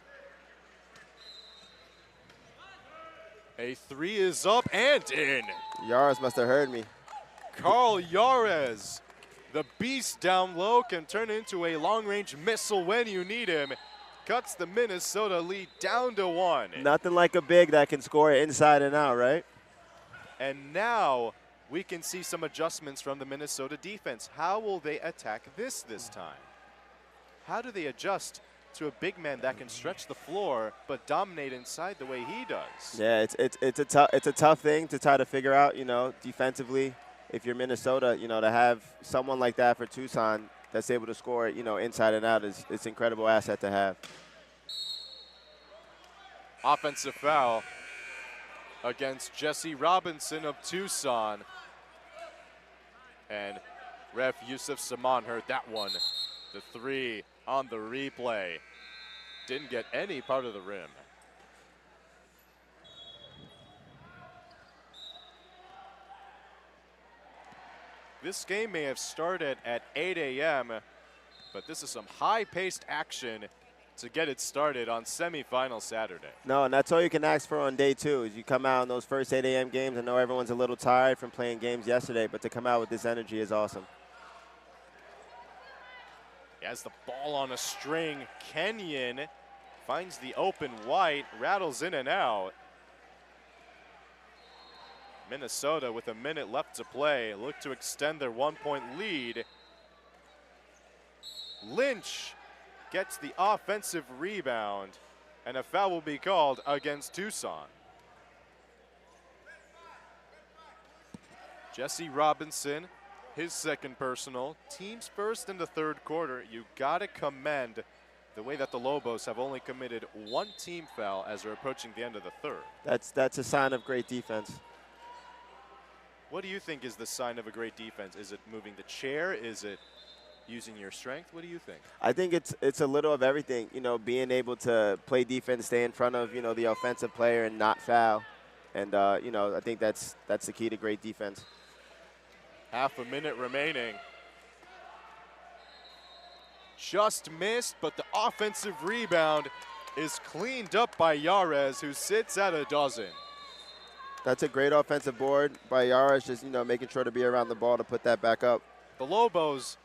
S1: A 3 is up and in.
S9: Yaris must have heard me.
S1: Carl Yares, the beast down low, can turn into a long-range missile when you need him. Cuts the Minnesota lead down to 1.
S9: Nothing like a big that can score inside and out, right?
S1: And now we can see some adjustments from the Minnesota defense. How will they attack this time? How do they adjust to a big man that can stretch the floor but dominate inside the way he does?
S9: Yeah, it's a tough thing to try to figure out, you know, defensively. If you're Minnesota, you know, to have someone like that for Tucson that's able to score, you know, inside and out is it's an incredible asset to have.
S1: Offensive foul against Jesse Robinson of Tucson. And ref Yusuf Saman heard that one. The 3 on the replay. Didn't get any part of the rim. This game may have started at 8 a.m., but this is some high-paced action to get it started on semifinal Saturday.
S9: No, and that's all you can ask for on day 2 is you come out in those first 8 a.m. games. I know everyone's a little tired from playing games yesterday, but to come out with this energy is awesome.
S1: He has the ball on a string. Kenyon finds the open White, rattles in and out. Minnesota with a minute left to play, look to extend their 1-point lead. Lynch gets the offensive rebound, and a foul will be called against Tucson. Jesse Robinson, his second personal. Team's first in the third quarter. You gotta commend the way that the Lobos have only committed 1 team foul as we're approaching the end of the third.
S9: That's a sign of great defense.
S1: What do you think is the sign of a great defense? Is it moving the chair? Is it using your strength? What do you think?
S9: I think it's a little of everything. You know, being able to play defense, stay in front of, you know, the offensive player and not foul. And, you know, I think that's the key to great defense.
S1: Half a minute remaining. Just missed, but the offensive rebound is cleaned up by Yares, who sits at a dozen.
S9: That's a great offensive board by Yaris, just, you know, making sure to be around the ball to put that back up.
S1: The Lobos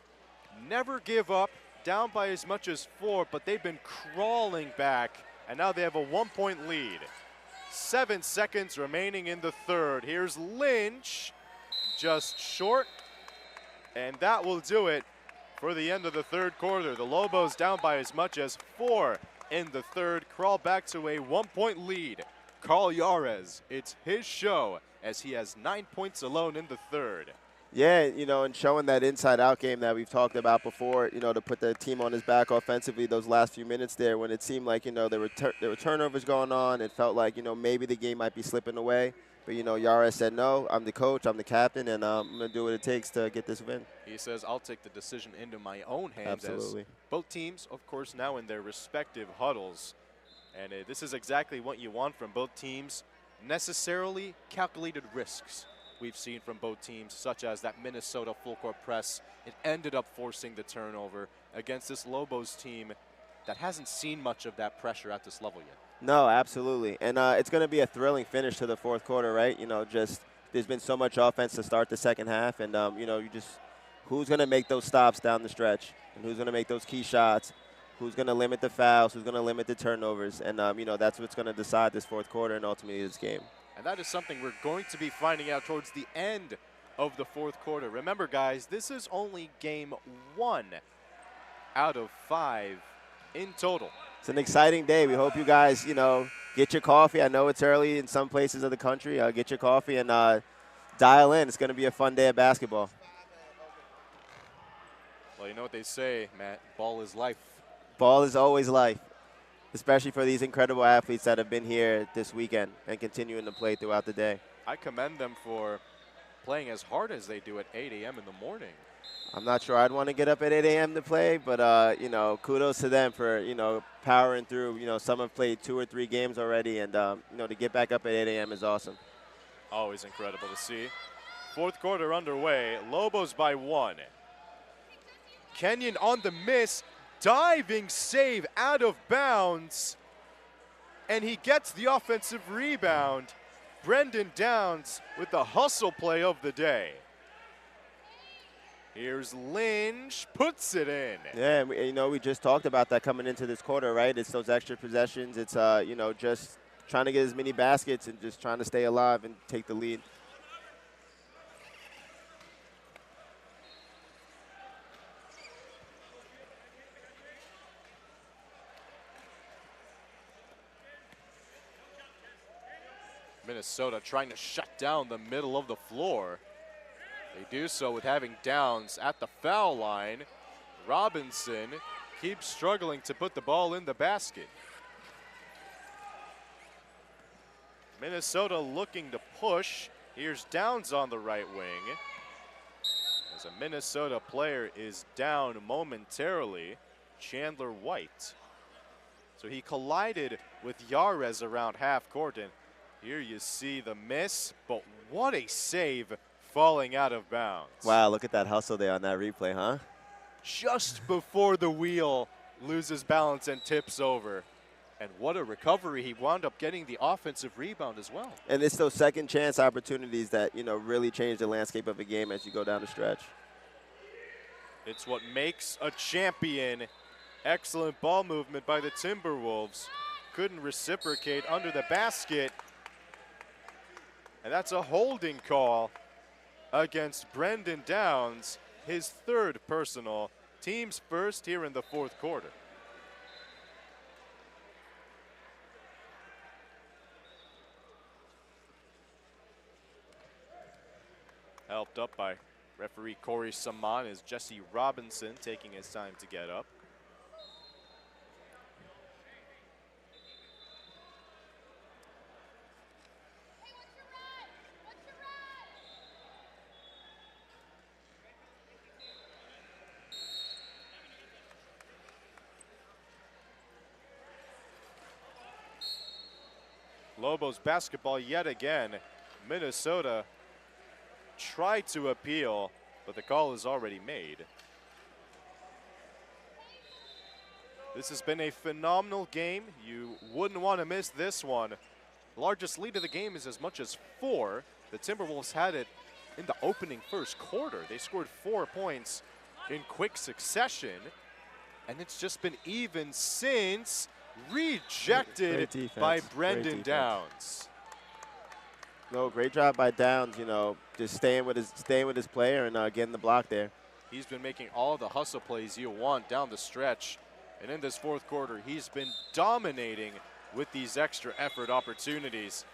S1: never give up, down by as much as 4, but they've been crawling back, and now they have a 1-point lead. 7 seconds remaining in the third. Here's Lynch, just short, and that will do it for the end of the third quarter. The Lobos down by as much as 4 in the third, crawl back to a 1-point lead. Carl Yares, it's his show as he has 9 points alone in the third.
S9: Yeah, you know, and showing that inside-out game that we've talked about before, you know, to put the team on his back offensively those last few minutes there when it seemed like, you know, there were turnovers going on. It felt like, you know, maybe the game might be slipping away. But, you know, Yara said, no, I'm the coach, I'm the captain, and I'm going to do what it takes to get this win.
S1: He says, I'll take the decision into my own hands.
S9: Absolutely.
S1: As both teams, of course, now in their respective huddles. And this is exactly what you want from both teams. Necessarily calculated risks we've seen from both teams, such as that Minnesota full court press. It ended up forcing the turnover against this Lobos team that hasn't seen much of that pressure at this level yet.
S9: No, absolutely. And it's going to be a thrilling finish to the fourth quarter, right? You know, just there's been so much offense to start the second half. And, you know, who's going to make those stops down the stretch? And who's going to make those key shots? Who's going to limit the fouls? Who's going to limit the turnovers? And, you know, that's what's going to decide this fourth quarter and ultimately this game.
S1: And that is something we're going to be finding out towards the end of the fourth quarter. Remember, guys, this is only game 1 out of 5 in total.
S9: It's an exciting day. We hope you guys, you know, get your coffee. I know it's early in some places of the country. Get your coffee and dial in. It's going to be a fun day of basketball.
S1: Well, you know what they say, Matt, ball is life.
S9: Ball is always life, especially for these incredible athletes that have been here this weekend and continuing to play throughout the day.
S1: I commend them for playing as hard as they do at 8 a.m. in the morning.
S9: I'm not sure I'd want to get up at 8 a.m. to play, but, you know, kudos to them for, you know, powering through. You know, some have played 2 or 3 games already, and, you know, to get back up at 8 a.m. is awesome.
S1: Always incredible to see. Fourth quarter underway. Lobos by 1. Kenyon on the miss. Diving save out of bounds. And he gets the offensive rebound. Brendan Downs with the hustle play of the day. Here's Lynch, puts it in.
S9: Yeah, and you know, we just talked about that coming into this quarter, right? It's those extra possessions. It's, you know, just trying to get as many baskets and just trying to stay alive and take the lead.
S1: Minnesota trying to shut down the middle of the floor. They do so with having Downs at the foul line. Robinson keeps struggling to put the ball in the basket. Minnesota looking to push. Here's Downs on the right wing. As a Minnesota player is down momentarily, Chandler White. So he collided with Yarez around half court, and here you see the miss, but what a save falling out of bounds.
S9: Wow, look at that hustle there on that replay, huh?
S1: Just before the wheel loses balance and tips over. And what a recovery. He wound up getting the offensive rebound as well.
S9: And it's those second chance opportunities that, you know, really change the landscape of a game as you go down the stretch.
S1: It's what makes a champion. Excellent ball movement by the Timberwolves. Couldn't reciprocate under the basket. And that's a holding call against Brendan Downs, his 3rd personal, team's first here in the fourth quarter. Helped up by referee Corey Saman is Jesse Robinson taking his time to get up. Lobos basketball yet again. Minnesota tried to appeal, but the call is already made. This has been a phenomenal game. You wouldn't want to miss this one. Largest lead of the game is as much as 4. The Timberwolves had it in the opening first quarter. They scored 4 points in quick succession, and it's just been even since. Rejected by Brendan Downs.
S9: No, great job by Downs, you know, just staying with his player and getting the block there.
S1: He's been making all the hustle plays you want down the stretch. And in this fourth quarter, he's been dominating with these extra effort opportunities.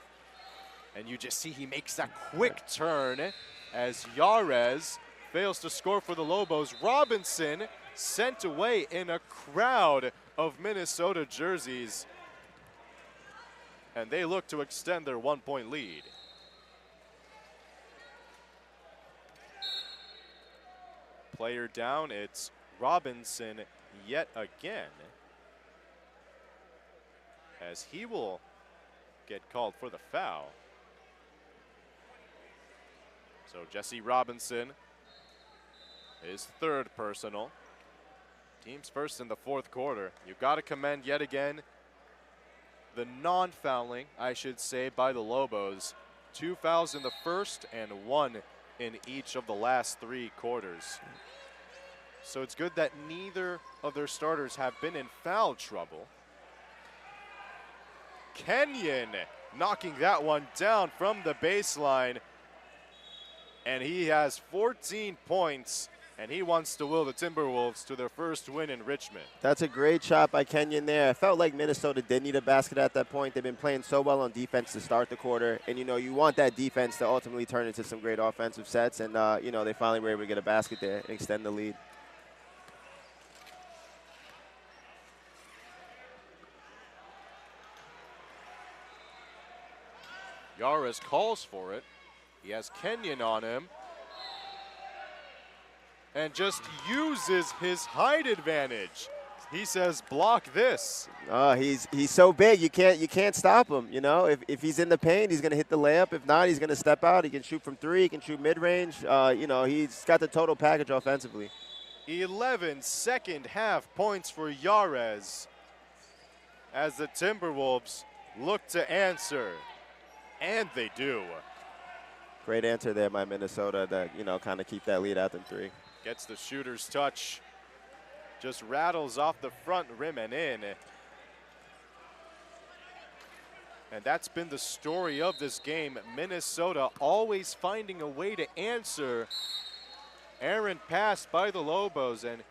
S1: And you just see he makes that quick turn as Yarez fails to score for the Lobos. Robinson sent away in a crowd of Minnesota jerseys, and they look to extend their 1-point lead. Player down, it's Robinson yet again, as he will get called for the foul. So Jesse Robinson, his third personal. Team's first in the fourth quarter. You've got to commend yet again the non-fouling, I should say, by the Lobos. 2 fouls in the first and 1 in each of the last 3 quarters. So it's good that neither of their starters have been in foul trouble. Kenyon knocking that one down from the baseline. And he has 14 points, and he wants to will the Timberwolves to their first win in Richmond.
S9: That's a great shot by Kenyon there. I felt like Minnesota did need a basket at that point. They've been playing so well on defense to start the quarter. And, you know, you want that defense to ultimately turn into some great offensive sets. And, you know, they finally were able to get a basket there and extend the lead.
S1: Yarez calls for it. He has Kenyon on him and just uses his height advantage. He says, block this.
S9: He's so big, you can't stop him. You know, if he's in the paint, he's going to hit the layup. If not, he's going to step out. He can shoot from 3. He can shoot mid-range. You know, he's got the total package offensively.
S1: 11 second half points for Yarez as the Timberwolves look to answer. And they do.
S9: Great answer there by Minnesota to, you know, kind of keep that lead out in 3.
S1: Gets the shooter's touch. Just rattles off the front rim and in. And that's been the story of this game. Minnesota always finding a way to answer. Errant pass by the Lobos, and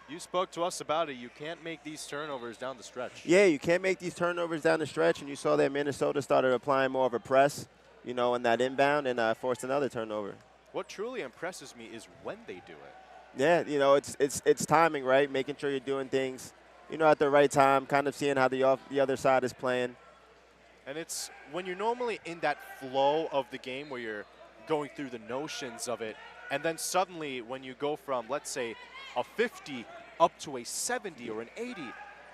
S1: you spoke to us about it. You can't make these turnovers down the stretch.
S9: Yeah, you can't make these turnovers down the stretch, and you saw that Minnesota started applying more of a press, you know, in that inbound, and forced another turnover.
S1: What truly impresses me is when they do it.
S9: Yeah, you know, it's timing, right? Making sure you're doing things, you know, at the right time, kind of seeing how the other side is playing.
S1: And it's when you're normally in that flow of the game where you're going through the notions of it, and then suddenly when you go from, let's say, a 50 up to a 70 or an 80,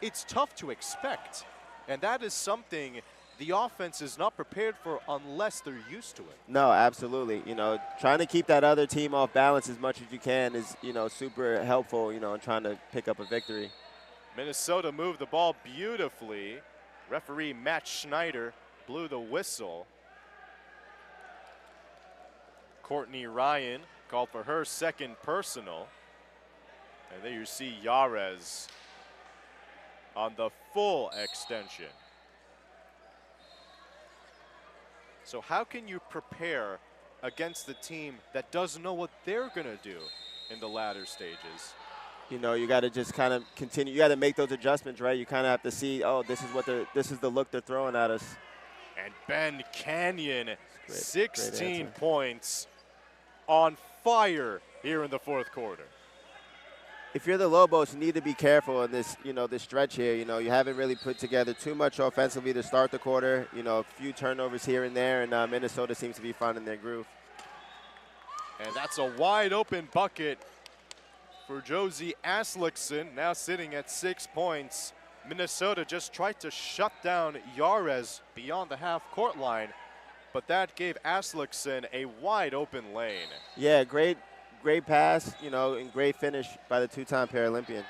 S1: it's tough to expect. And that is something the offense is not prepared for unless they're used to it.
S9: No, absolutely. You know, trying to keep that other team off balance as much as you can is, you know, super helpful, you know, in trying to pick up a victory.
S1: Minnesota moved the ball beautifully. Referee Matt Schneider blew the whistle. Courtney Ryan called for her second personal. And there you see Yarez on the full extension. So how can you prepare against the team that doesn't know what they're going to do in the latter stages?
S9: You know, you got to just kind of continue. You got to make those adjustments, right? You kind of have to see, oh, this is the look they're throwing at us.
S1: And Ben Kenyon,
S9: Great
S1: 16 points, on fire here in the fourth quarter.
S9: If you're the Lobos, you need to be careful in this, you know, this stretch here. You know, you haven't really put together too much offensively to start the quarter. You know, a few turnovers here and there, and Minnesota seems to be finding their groove.
S1: And that's a wide open bucket for Josie Aslickson, now sitting at 6 points. Minnesota just tried to shut down Yarez beyond the half-court line, but that gave Aslickson a wide open lane.
S9: Yeah, great pass, you know, and great finish by the 2-time Paralympian.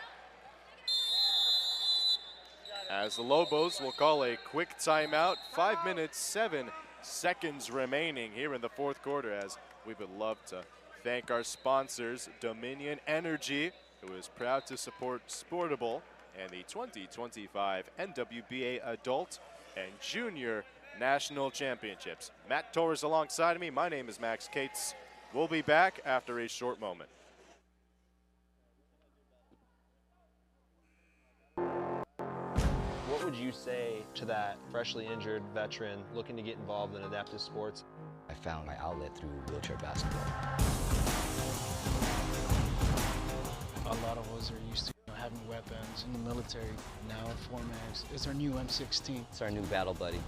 S1: As the Lobos will call a quick timeout, 5 minutes, 7 seconds remaining here in the fourth quarter, as we would love to thank our sponsors, Dominion Energy, who is proud to support Sportable and the 2025 NWBA Adult and Junior National Championships. Matt Torres alongside of me. My name is Max Cates. We'll be back after a short moment.
S3: What would you say to that freshly injured veteran looking to get involved in adaptive sports?
S4: I I found my outlet through wheelchair basketball.
S5: A lot of us are used to having weapons in the military. Now Formax is our new M16.
S4: It's our new battle buddy.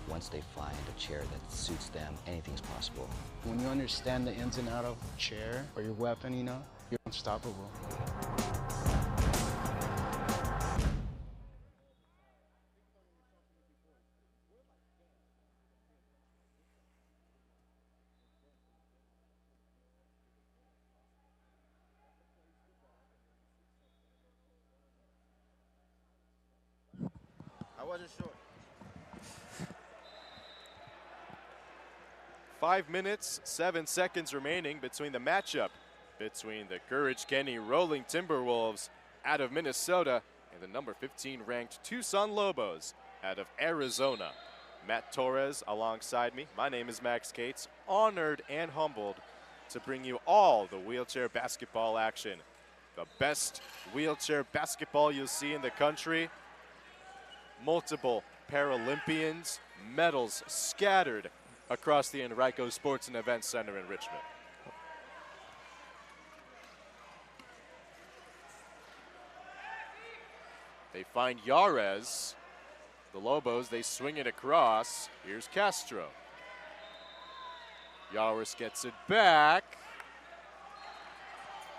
S4: Once they find a chair that suits them, anything's possible.
S5: When you understand the ins and outs of a chair or your weapon, you're unstoppable.
S9: I wasn't sure.
S1: 5 minutes, 7 seconds remaining between the matchup between the Courage Kenny Rolling Timberwolves out of Minnesota and the number 15 ranked Tucson Lobos out of Arizona. Matt Torres alongside me. My name is Max Cates, honored and humbled to bring you all the wheelchair basketball action. The best wheelchair basketball you'll see in the country. Multiple Paralympians, medals scattered across the Enrico Sports and Events Center in Richmond. They find Yarez. The Lobos, they swing it across. Here's Castro. Yarez gets it back.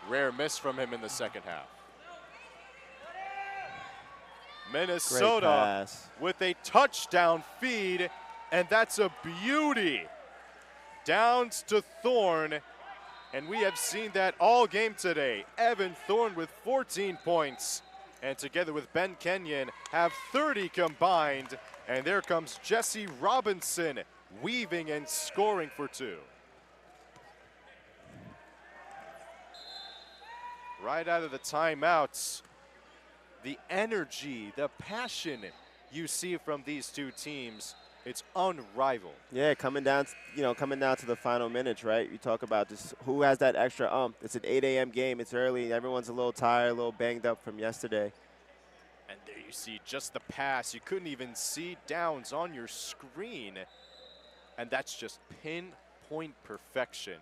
S1: Rare miss from him in the second half. Minnesota with a touchdown feed, and that's a beauty. Downs to Thorne, and we have seen that all game today. Evan Thorne with 14 points, and together with Ben Kenyon have 30 combined, and there comes Jesse Robinson weaving and scoring for 2. Right out of the timeouts, the energy, the passion you see from these two teams, it's unrivaled.
S9: Yeah, coming down to the final minutes, right? You talk about just who has that extra It's an 8 a.m. game. It's early. Everyone's a little tired, a little banged up from yesterday.
S1: And there you see just the pass. You couldn't even see Downs on your screen. And that's just pinpoint perfection.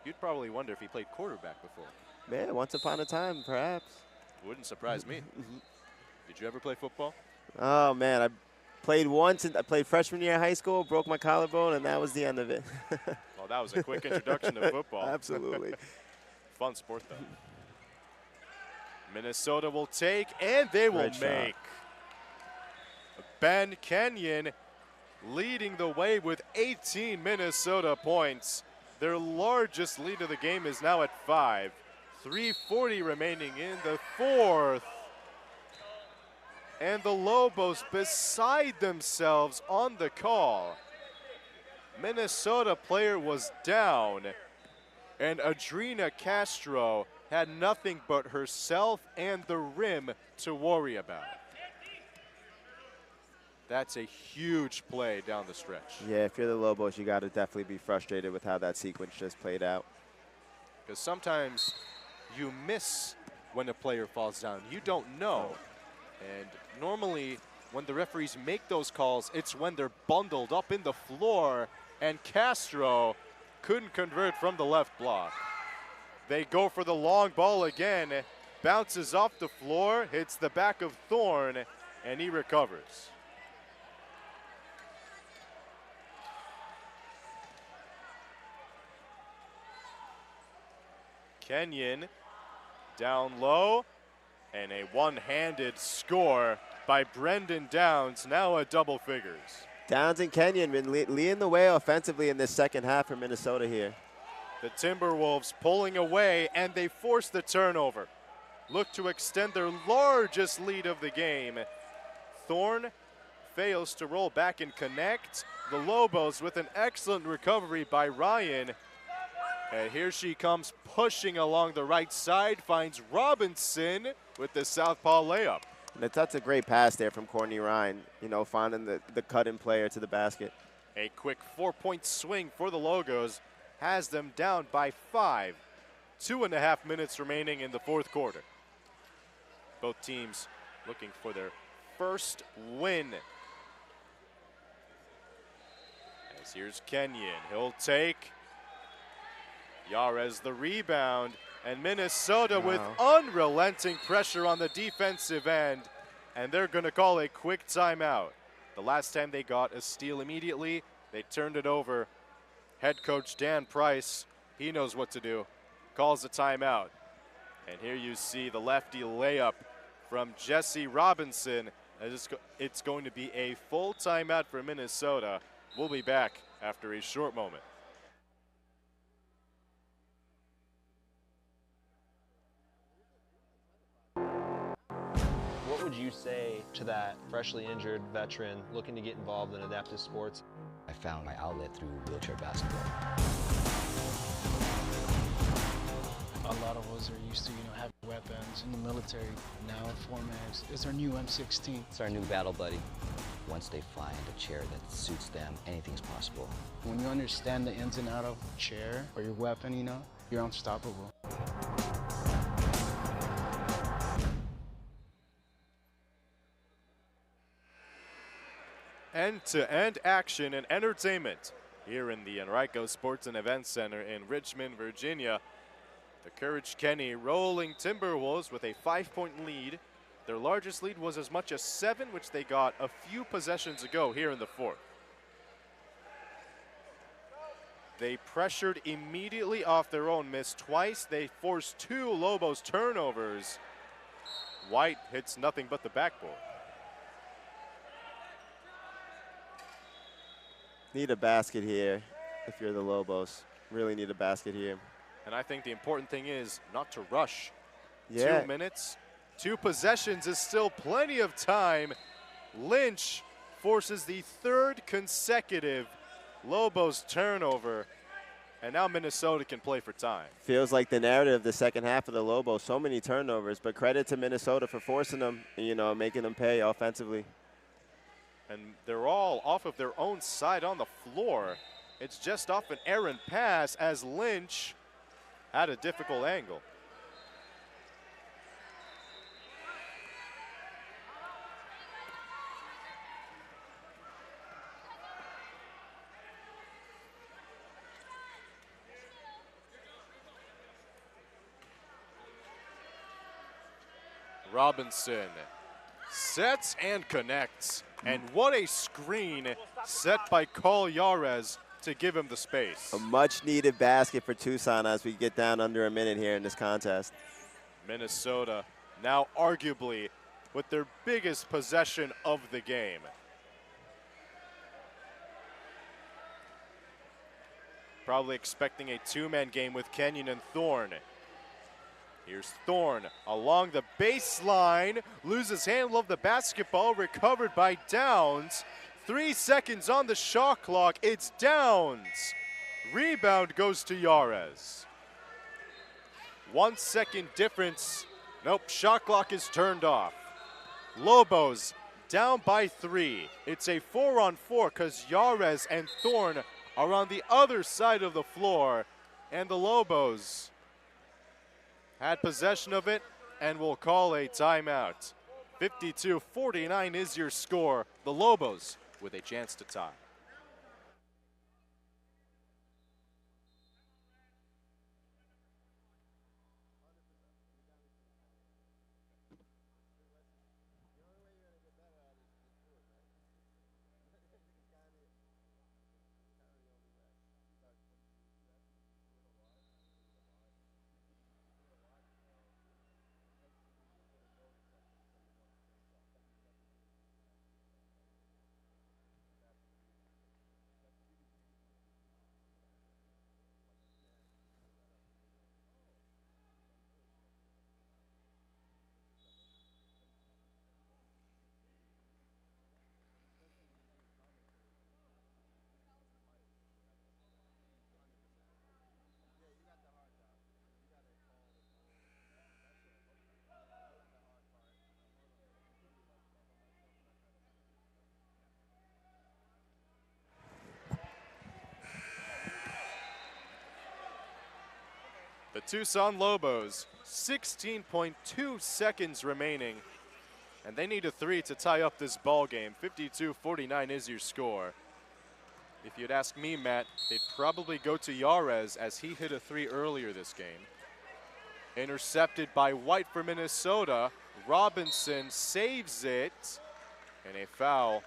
S1: You'd probably wonder if he played quarterback before.
S9: Man, once upon a time, perhaps.
S1: Wouldn't surprise me. Did you ever play football?
S9: Oh, man, I played once. I played freshman year in high school, broke my collarbone, and that was the end of it.
S1: Well, that was a quick introduction to football.
S9: Absolutely.
S1: Fun sport, though. Minnesota will take, and they will make. Ben Kenyon leading the way with 18 Minnesota points. Their largest lead of the game is now at 5. 3:40 remaining in the fourth. And the Lobos beside themselves on the call. Minnesota player was down, and Adrina Castro had nothing but herself and the rim to worry about. That's a huge play down the stretch.
S9: Yeah, if you're the Lobos, you got to definitely be frustrated with how that sequence just played out.
S1: Because sometimes you miss when a player falls down. You don't know. And normally when the referees make those calls, it's when they're bundled up in the floor, and Castro couldn't convert from the left block. They go for the long ball again. Bounces off the floor, hits the back of Thorne, and he recovers. Kenyon down low, and a one-handed score by Brendan Downs, now at double figures.
S9: Downs and Kenyon been leading the way offensively in this second half for Minnesota here.
S1: The Timberwolves pulling away, and they force the turnover. Look to extend their largest lead of the game. Thorne fails to roll back and connect. The Lobos with an excellent recovery by Ryan. And here she comes pushing along the right side, finds Robinson with the southpaw layup.
S9: That's a great pass there from Courtney Ryan, finding the cut-in player to the basket.
S1: A quick 4-point swing for the Logos has them down by 5. 2.5 minutes remaining in the fourth quarter. Both teams looking for their first win. As here's Kenyon. He'll take. Yarez the rebound. And Minnesota with unrelenting pressure on the defensive end. And they're going to call a quick timeout. The last time they got a steal immediately, they turned it over. Head coach Dan Price, he knows what to do. Calls a timeout. And here you see the lefty layup from Jesse Robinson. It's going to be a full timeout for Minnesota. We'll be back after a short moment.
S3: What would you say to that freshly injured veteran looking to get involved in adaptive sports?
S4: I found my outlet through wheelchair basketball.
S5: A lot of us are used to, having weapons in the military. Now Formax is our new M16.
S4: It's our new battle buddy. Once they find a chair that suits them, anything's possible.
S5: When you understand the ins and outs of a chair or your weapon, you're unstoppable.
S1: End-to-end action and entertainment here in the Enrico Sports and Events Center in Richmond, Virginia. The Courage Kenny rolling Timberwolves with a 5-point lead. Their largest lead was as much as 7, which they got a few possessions ago here in the fourth. They pressured immediately off their own miss twice. They forced 2 Lobos turnovers. White hits nothing but the backboard.
S9: Need a basket here if you're the Lobos. Really need a basket here.
S1: And I think the important thing is not to rush.
S9: Yeah.
S1: 2 minutes, 2 possessions is still plenty of time. Lynch forces the 3rd consecutive Lobos turnover. And now Minnesota can play for time.
S9: Feels like the narrative the second half of the Lobos. So many turnovers, but credit to Minnesota for forcing them, making them pay offensively.
S1: And they're all off of their own side on the floor. It's just off an errant pass as Lynch had a difficult angle. Robinson sets and connects. And what a screen set by Carl Yarez to give him the space.
S9: A much-needed basket for Tucson as we get down under a minute here in this contest.
S1: Minnesota now arguably with their biggest possession of the game. Probably expecting a 2-man game with Kenyon and Thorne. Here's Thorne along the baseline, loses handle of the basketball, recovered by Downs. 3 seconds on the shot clock, it's Downs. Rebound goes to Yarez. 1 second difference. Nope, shot clock is turned off. Lobos down by 3. It's a 4-on-4 because Yarez and Thorne are on the other side of the floor, and the Lobos had possession of it and will call a timeout. 52-49 is your score. The Lobos with a chance to tie. The Tucson Lobos, 16.2 seconds remaining, and they need a 3 to tie up this ball game. 52-49 is your score. If you'd ask me, Matt, they'd probably go to Yarez as he hit a 3 earlier this game. Intercepted by White for Minnesota. Robinson saves it, and a foul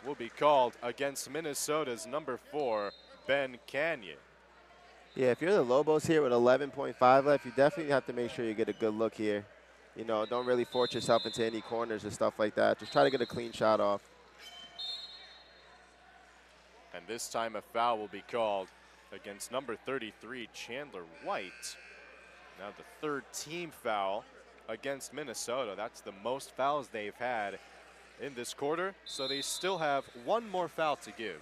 S1: will be called against Minnesota's number 4, Ben Canyon.
S9: Yeah, if you're the Lobos here with 11.5 left, you definitely have to make sure you get a good look here. You know, don't really force yourself into any corners or stuff like that. Just try to get a clean shot off.
S1: And this time a foul will be called against number 33, Chandler White. Now the third team foul against Minnesota. That's the most fouls they've had in this quarter. So they still have one more foul to give.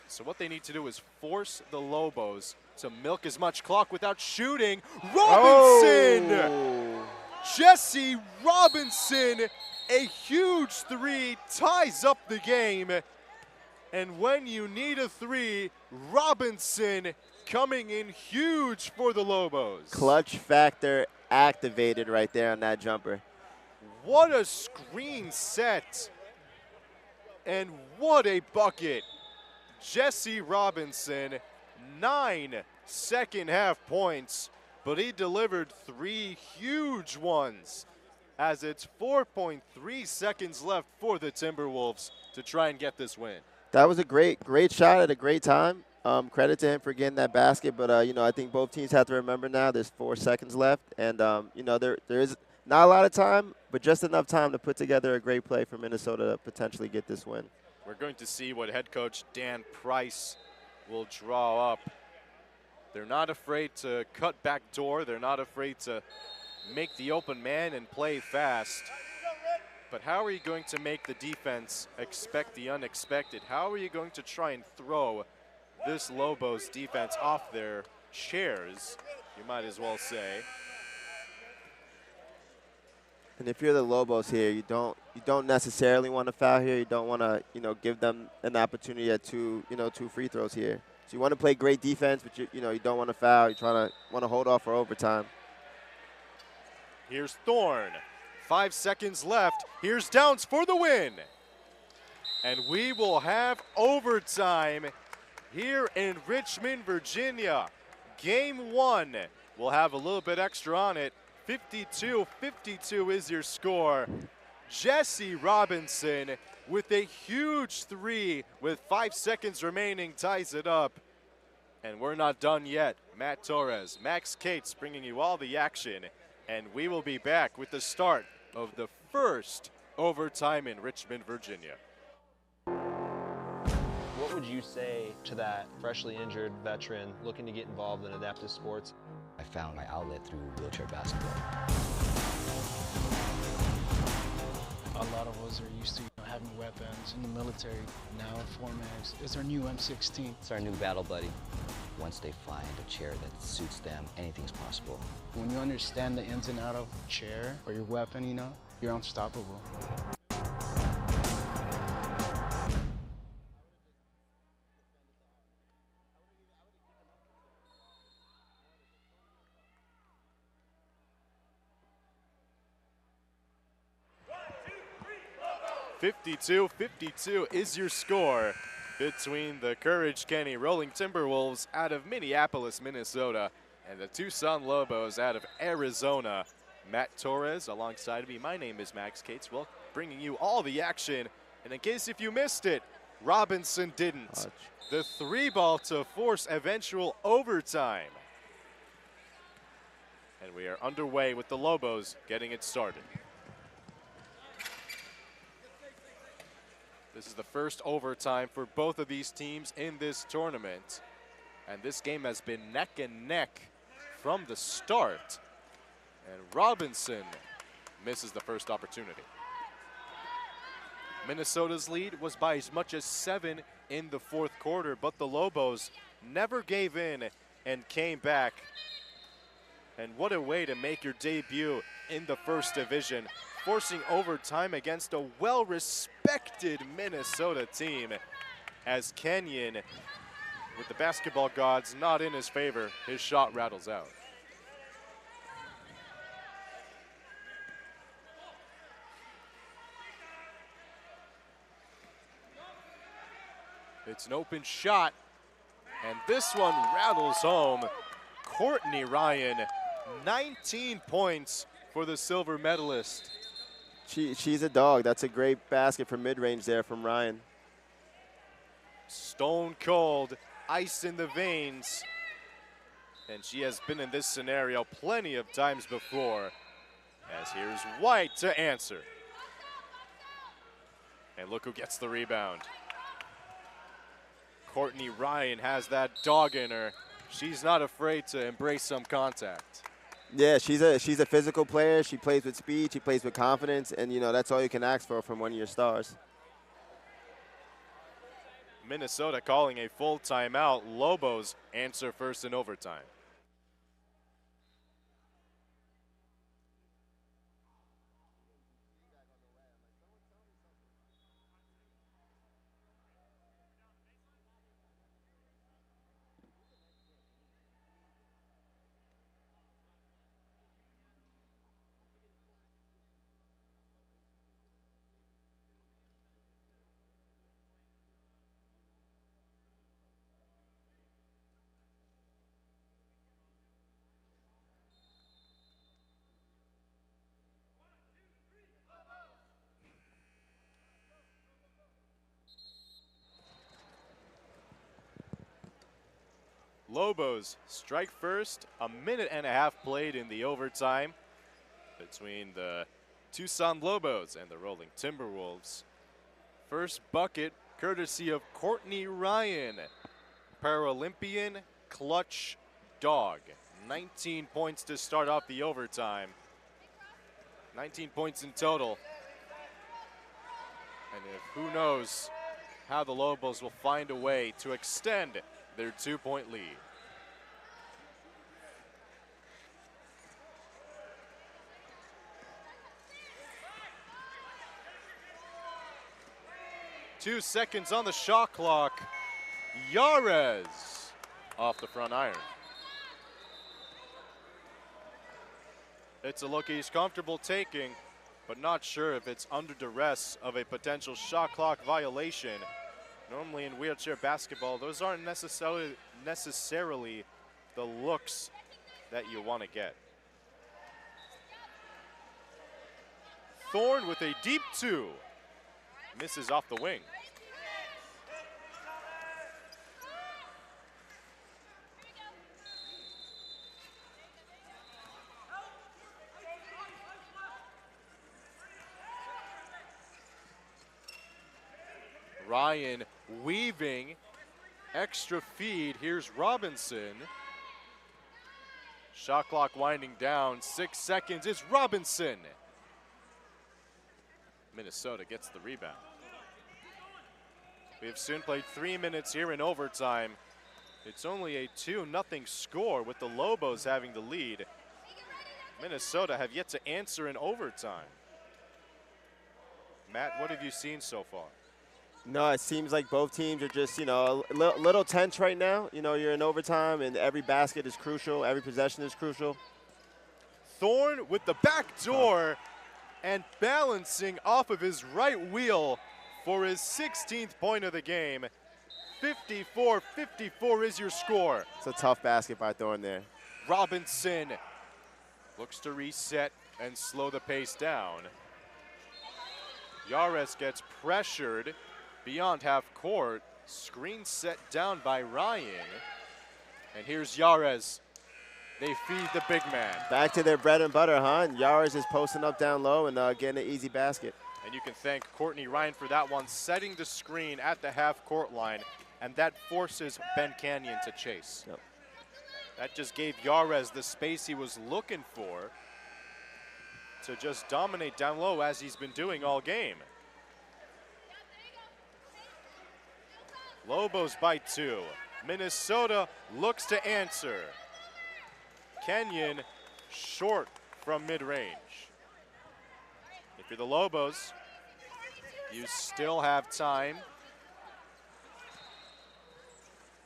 S1: So what they need to do is force the Lobos to milk as much clock without shooting. Robinson!
S9: Oh.
S1: Jesse Robinson, a huge 3, ties up the game. And when you need a 3, Robinson coming in huge for the Lobos.
S9: Clutch factor activated right there on that jumper.
S1: What a screen set. And what a bucket. Jesse Robinson, 9 second half points, but he delivered 3 huge ones as it's 4.3 seconds left for the Timberwolves to try and get this win.
S9: That was a great shot at a great time. Credit to him for getting that basket, but you know, I think both teams have to remember now there's 4 seconds left, and you know, there is not a lot of time, but just enough time to put together a great play for Minnesota to potentially get this win.
S1: We're going to see what head coach Dan Price will draw up. They're not afraid to cut back door. They're not afraid to make the open man and play fast. But how are you going to make the defense expect the unexpected? How are you going to try and throw this Lobos defense off their chairs, you might as well say?
S9: And if you're the Lobos here, you don't necessarily want to foul here. You don't want to, you know, give them an opportunity at 2 free throws here. So you want to play great defense, but you don't want to foul. You want to hold off for overtime.
S1: Here's Thorne. 5 seconds left. Here's Downs for the win. And we will have overtime here in Richmond, Virginia. Game 1 will have a little bit extra on it. 52-52 is your score. Jesse Robinson with a huge 3 with 5 seconds remaining ties it up. And we're not done yet. Matt Torres, Max Cates bringing you all the action. And we will be back with the start of the first overtime in Richmond, Virginia.
S3: What would you say to that freshly injured veteran looking to get involved in adaptive sports?
S4: I found my outlet through wheelchair basketball.
S5: A lot of us are used to having weapons in the military. Now Formax is our new M16.
S4: It's our new battle buddy. Once they find a chair that suits them, anything's possible.
S5: When you understand the ins and outs of a chair or your weapon, you know, you're unstoppable.
S1: .52 is your score between the Courage Kenny Rolling Timberwolves out of Minneapolis, Minnesota, and the Tucson Lobos out of Arizona. Matt Torres alongside me. My name is Max Cates. Well, bringing you all the action. And in case if you missed it, Robinson didn't. The 3-ball to force eventual overtime. And we are underway with the Lobos getting it started. This is the first overtime for both of these teams in this tournament. And this game has been neck and neck from the start. And Robinson misses the first opportunity. Minnesota's lead was by as much as 7 in the fourth quarter, but the Lobos never gave in and came back. And what a way to make your debut in the first division, forcing overtime against a well-respected Minnesota team, as Kenyon, with the basketball gods not in his favor, his shot rattles out. It's an open shot, and this one rattles home. Courtney Ryan, 19 points for the silver medalist.
S9: She's a dog. That's a great basket from mid-range there from Ryan.
S1: Stone cold, ice in the veins. And she has been in this scenario plenty of times before. As here's White to answer. And look who gets the rebound. Courtney Ryan has that dog in her. She's not afraid to embrace some contact.
S9: Yeah, she's a physical player. She plays with speed. She plays with confidence. And, you know, that's all you can ask for from one of your stars.
S1: Minnesota calling a full timeout. Lobos answer first in overtime. Lobos strike first, a minute and a half played in the overtime between the Tucson Lobos and the rolling Timberwolves. First bucket courtesy of Courtney Ryan, Paralympian clutch dog. 19 points to start off the overtime. 19 points in total. And who knows how the Lobos will find a way to extend their 2-point lead. Two seconds on the shot clock. Yarez off the front iron. It's a look he's comfortable taking, but not sure if it's under duress of a potential shot clock violation. Normally in wheelchair basketball, those aren't necessarily the looks that you want to get. Thorne with a deep two. Misses off the wing. Ryan weaving, extra feed. Here's Robinson. Shot clock winding down, 6 seconds. It's Robinson. Minnesota gets the rebound. We have soon played 3 minutes here in overtime. It's only a 2-0 score with the Lobos having the lead. Minnesota have yet to answer in overtime. Matt, what have you seen so far?
S9: No, it seems like both teams are just, you know, a little tense right now. You know, you're in overtime, and every basket is crucial. Every possession is crucial.
S1: Thorne with the back door and balancing off of his right wheel for his 16th point of the game. 54-54 is your score.
S9: It's a tough basket by Thorne there.
S1: Robinson looks to reset and slow the pace down. Yarez gets pressured beyond half court. Screen set down by Ryan. And here's Yarez. They feed the big man.
S9: Back to their bread and butter, huh? And Yarez is posting up down low and getting an easy basket.
S1: And you can thank Courtney Ryan for that one, setting the screen at the half court line, and that forces Ben Canyon to chase.
S9: Yep.
S1: That just gave Yarez the space he was looking for to just dominate down low as he's been doing all game. Lobos by 2. Minnesota looks to answer. Kenyon short from mid-range. If you're the Lobos, you still have time.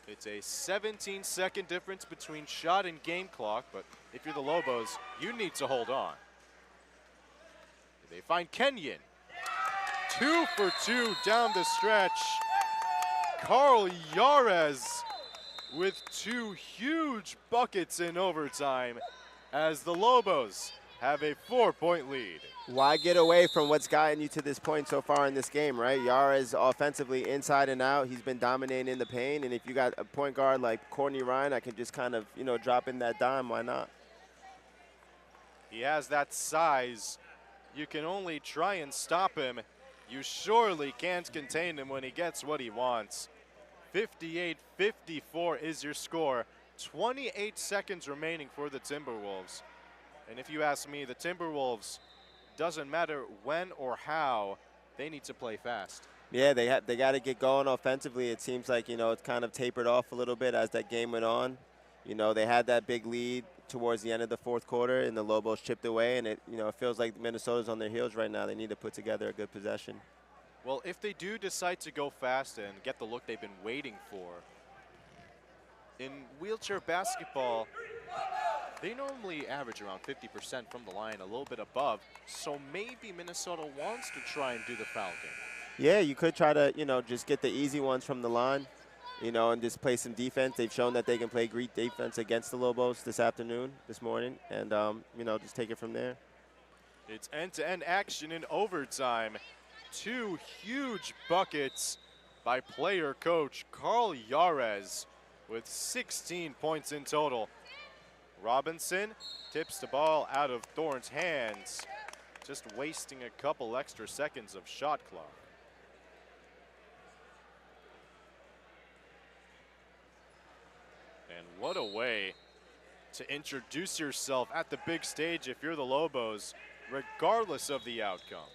S1: It's a 17-second difference between shot and game clock, but if you're the Lobos, you need to hold on. They find Kenyon. 2 for 2 down the stretch. Carl Yarez with 2 huge buckets in overtime as the Lobos have a 4-point lead.
S9: Why get away from what's gotten you to this point so far in this game, right? Yara's offensively inside and out. He's been dominating in the paint, and if you got a point guard like Courtney Ryan, I can just kind of, you know, drop in that dime. Why not?
S1: He has that size. You can only try and stop him. You surely can't contain him when he gets what he wants. 58-54 is your score. 28 seconds remaining for the Timberwolves. And if you ask me, the Timberwolves, doesn't matter when or how, they need to play fast.
S9: Yeah, they got to get going offensively. It seems like, you know, it's kind of tapered off a little bit as that game went on. You know, they had that big lead towards the end of the fourth quarter, and the Lobos chipped away, and it, you know, it feels like Minnesota's on their heels right now. They need to put together a good possession.
S1: Well, if they do decide to go fast and get the look they've been waiting for, in wheelchair basketball, they normally average around 50% from the line, a little bit above, so maybe Minnesota wants to try and do the foul game.
S9: Yeah, you could try to, you know, just get the easy ones from the line, you know, and just play some defense. They've shown that they can play great defense against the Lobos this morning, and, you know, just take it from there.
S1: It's end-to-end action in overtime. 2 huge buckets by player coach Carl Yarez with 16 points in total. Robinson tips the ball out of Thorne's hands, just wasting a couple extra seconds of shot clock. And what a way to introduce yourself at the big stage if you're the Lobos, regardless of the outcome.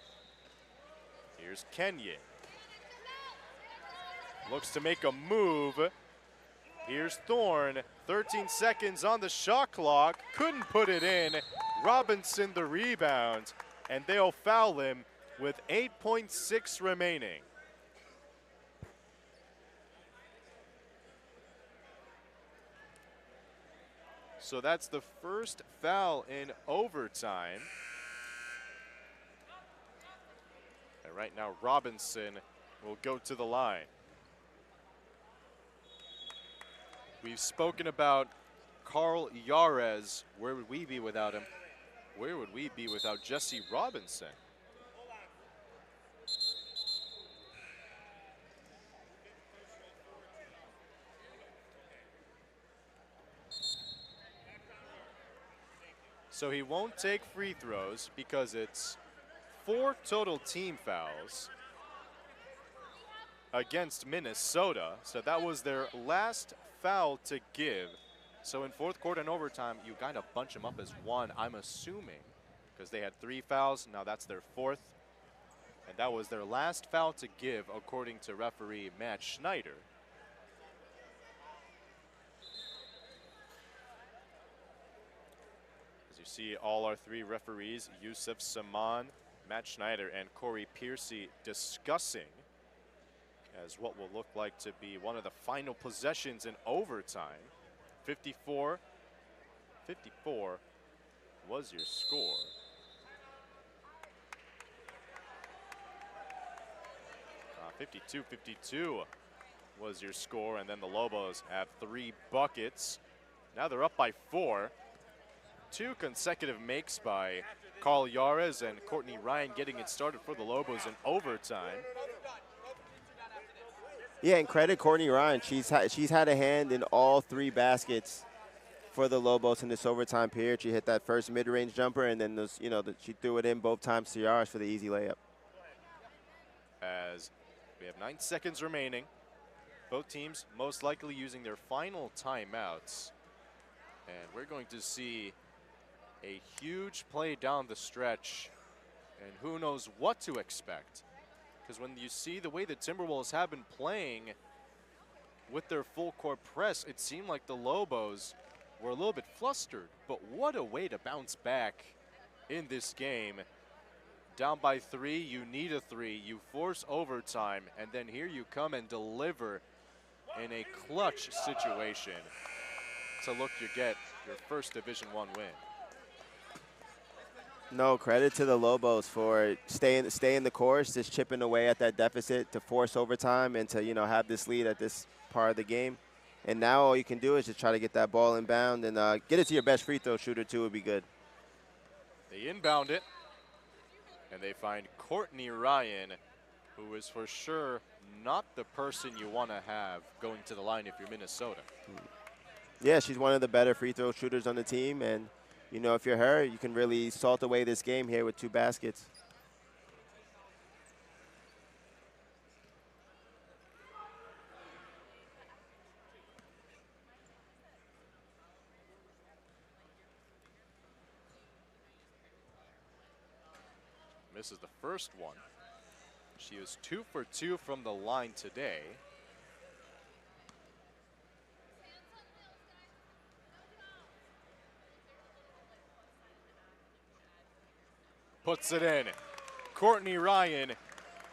S1: Here's Kenyon. Looks to make a move. Here's Thorne, 13 seconds on the shot clock, couldn't put it in. Robinson the rebound, and they'll foul him with 8.6 remaining. So that's the first foul in overtime. And right now Robinson will go to the line. We've spoken about Carl Yarez. Where would we be without him? Where would we be without Jesse Robinson? So he won't take free throws because it's 4 total team fouls against Minnesota. So that was their last foul to give. So in fourth quarter and overtime, you kind of bunch them up as 1, I'm assuming, because they had 3 fouls. Now that's their 4th. And that was their last foul to give, according to referee Matt Schneider. As you see, all our 3 referees, Yusuf Saman, Matt Schneider, and Corey Piercy, discussing as what will look like to be one of the final possessions in overtime. 54-54 was your score. Uh, 52-52 was your score, and then the Lobos have 3 buckets. Now they're up by 4. 2 consecutive makes by Carl Yarez and Courtney Ryan getting it started for the Lobos in overtime.
S9: Yeah, and credit Courtney Ryan. She's had a hand in all 3 baskets for the Lobos in this overtime period. She hit that first mid-range jumper, and then those, you know, she threw it in both times to Yarez for the easy layup.
S1: As we have 9 seconds remaining, both teams most likely using their final timeouts, and we're going to see a huge play down the stretch, and who knows what to expect. Because when you see the way the Timberwolves have been playing with their full court press, it seemed like the Lobos were a little bit flustered. But what a way to bounce back in this game. Down by 3, you need a 3, you force overtime, and then here you come and deliver in a clutch situation to look to get your first Division I win.
S9: No, credit to the Lobos for staying the course, just chipping away at that deficit to force overtime and to, have this lead at this part of the game. And now all you can do is just try to get that ball inbound and get it to your best free throw shooter, too, would be good.
S1: They inbound it, and they find Courtney Ryan, who is for sure not the person you want to have going to the line if you're Minnesota.
S9: Yeah, she's one of the better free throw shooters on the team, and if you're her, you can really salt away this game here with 2 baskets.
S1: Misses the first one. She was 2 for 2 from the line today. Puts it in. Courtney Ryan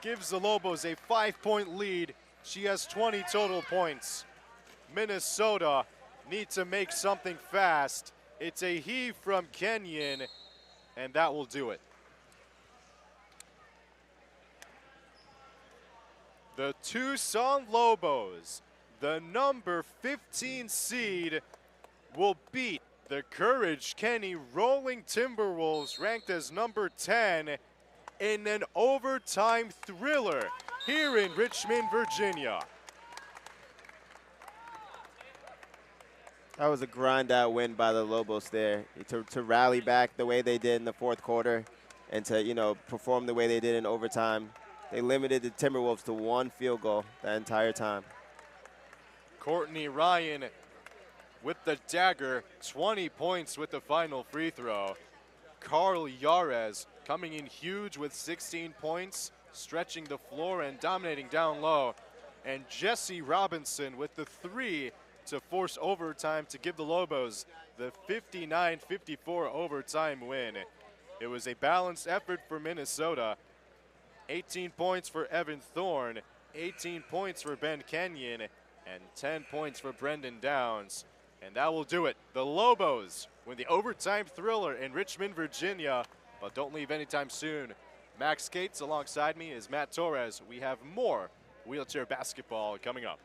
S1: gives the Lobos a 5-point lead. She has 20 total points. Minnesota need to make something fast. It's a heave from Kenyon, and that will do it. The Tucson Lobos, the number 15 seed, will beat the Courage Kenny Rolling Timberwolves, ranked as number 10, in an overtime thriller here in Richmond, Virginia.
S9: That was a grind-out win by the Lobos there, to rally back the way they did in the fourth quarter and to, perform the way they did in overtime. They limited the Timberwolves to 1 field goal that entire time.
S1: Courtney Ryan with the dagger, 20 points with the final free throw. Carl Yarez coming in huge with 16 points, stretching the floor and dominating down low. And Jesse Robinson with the 3 to force overtime to give the Lobos the 59-54 overtime win. It was a balanced effort for Minnesota. 18 points for Evan Thorne, 18 points for Ben Kenyon, and 10 points for Brendan Downs. And that will do it. The Lobos win the overtime thriller in Richmond, Virginia, but don't leave anytime soon. Max Cates alongside me is Matt Torres. We have more wheelchair basketball coming up.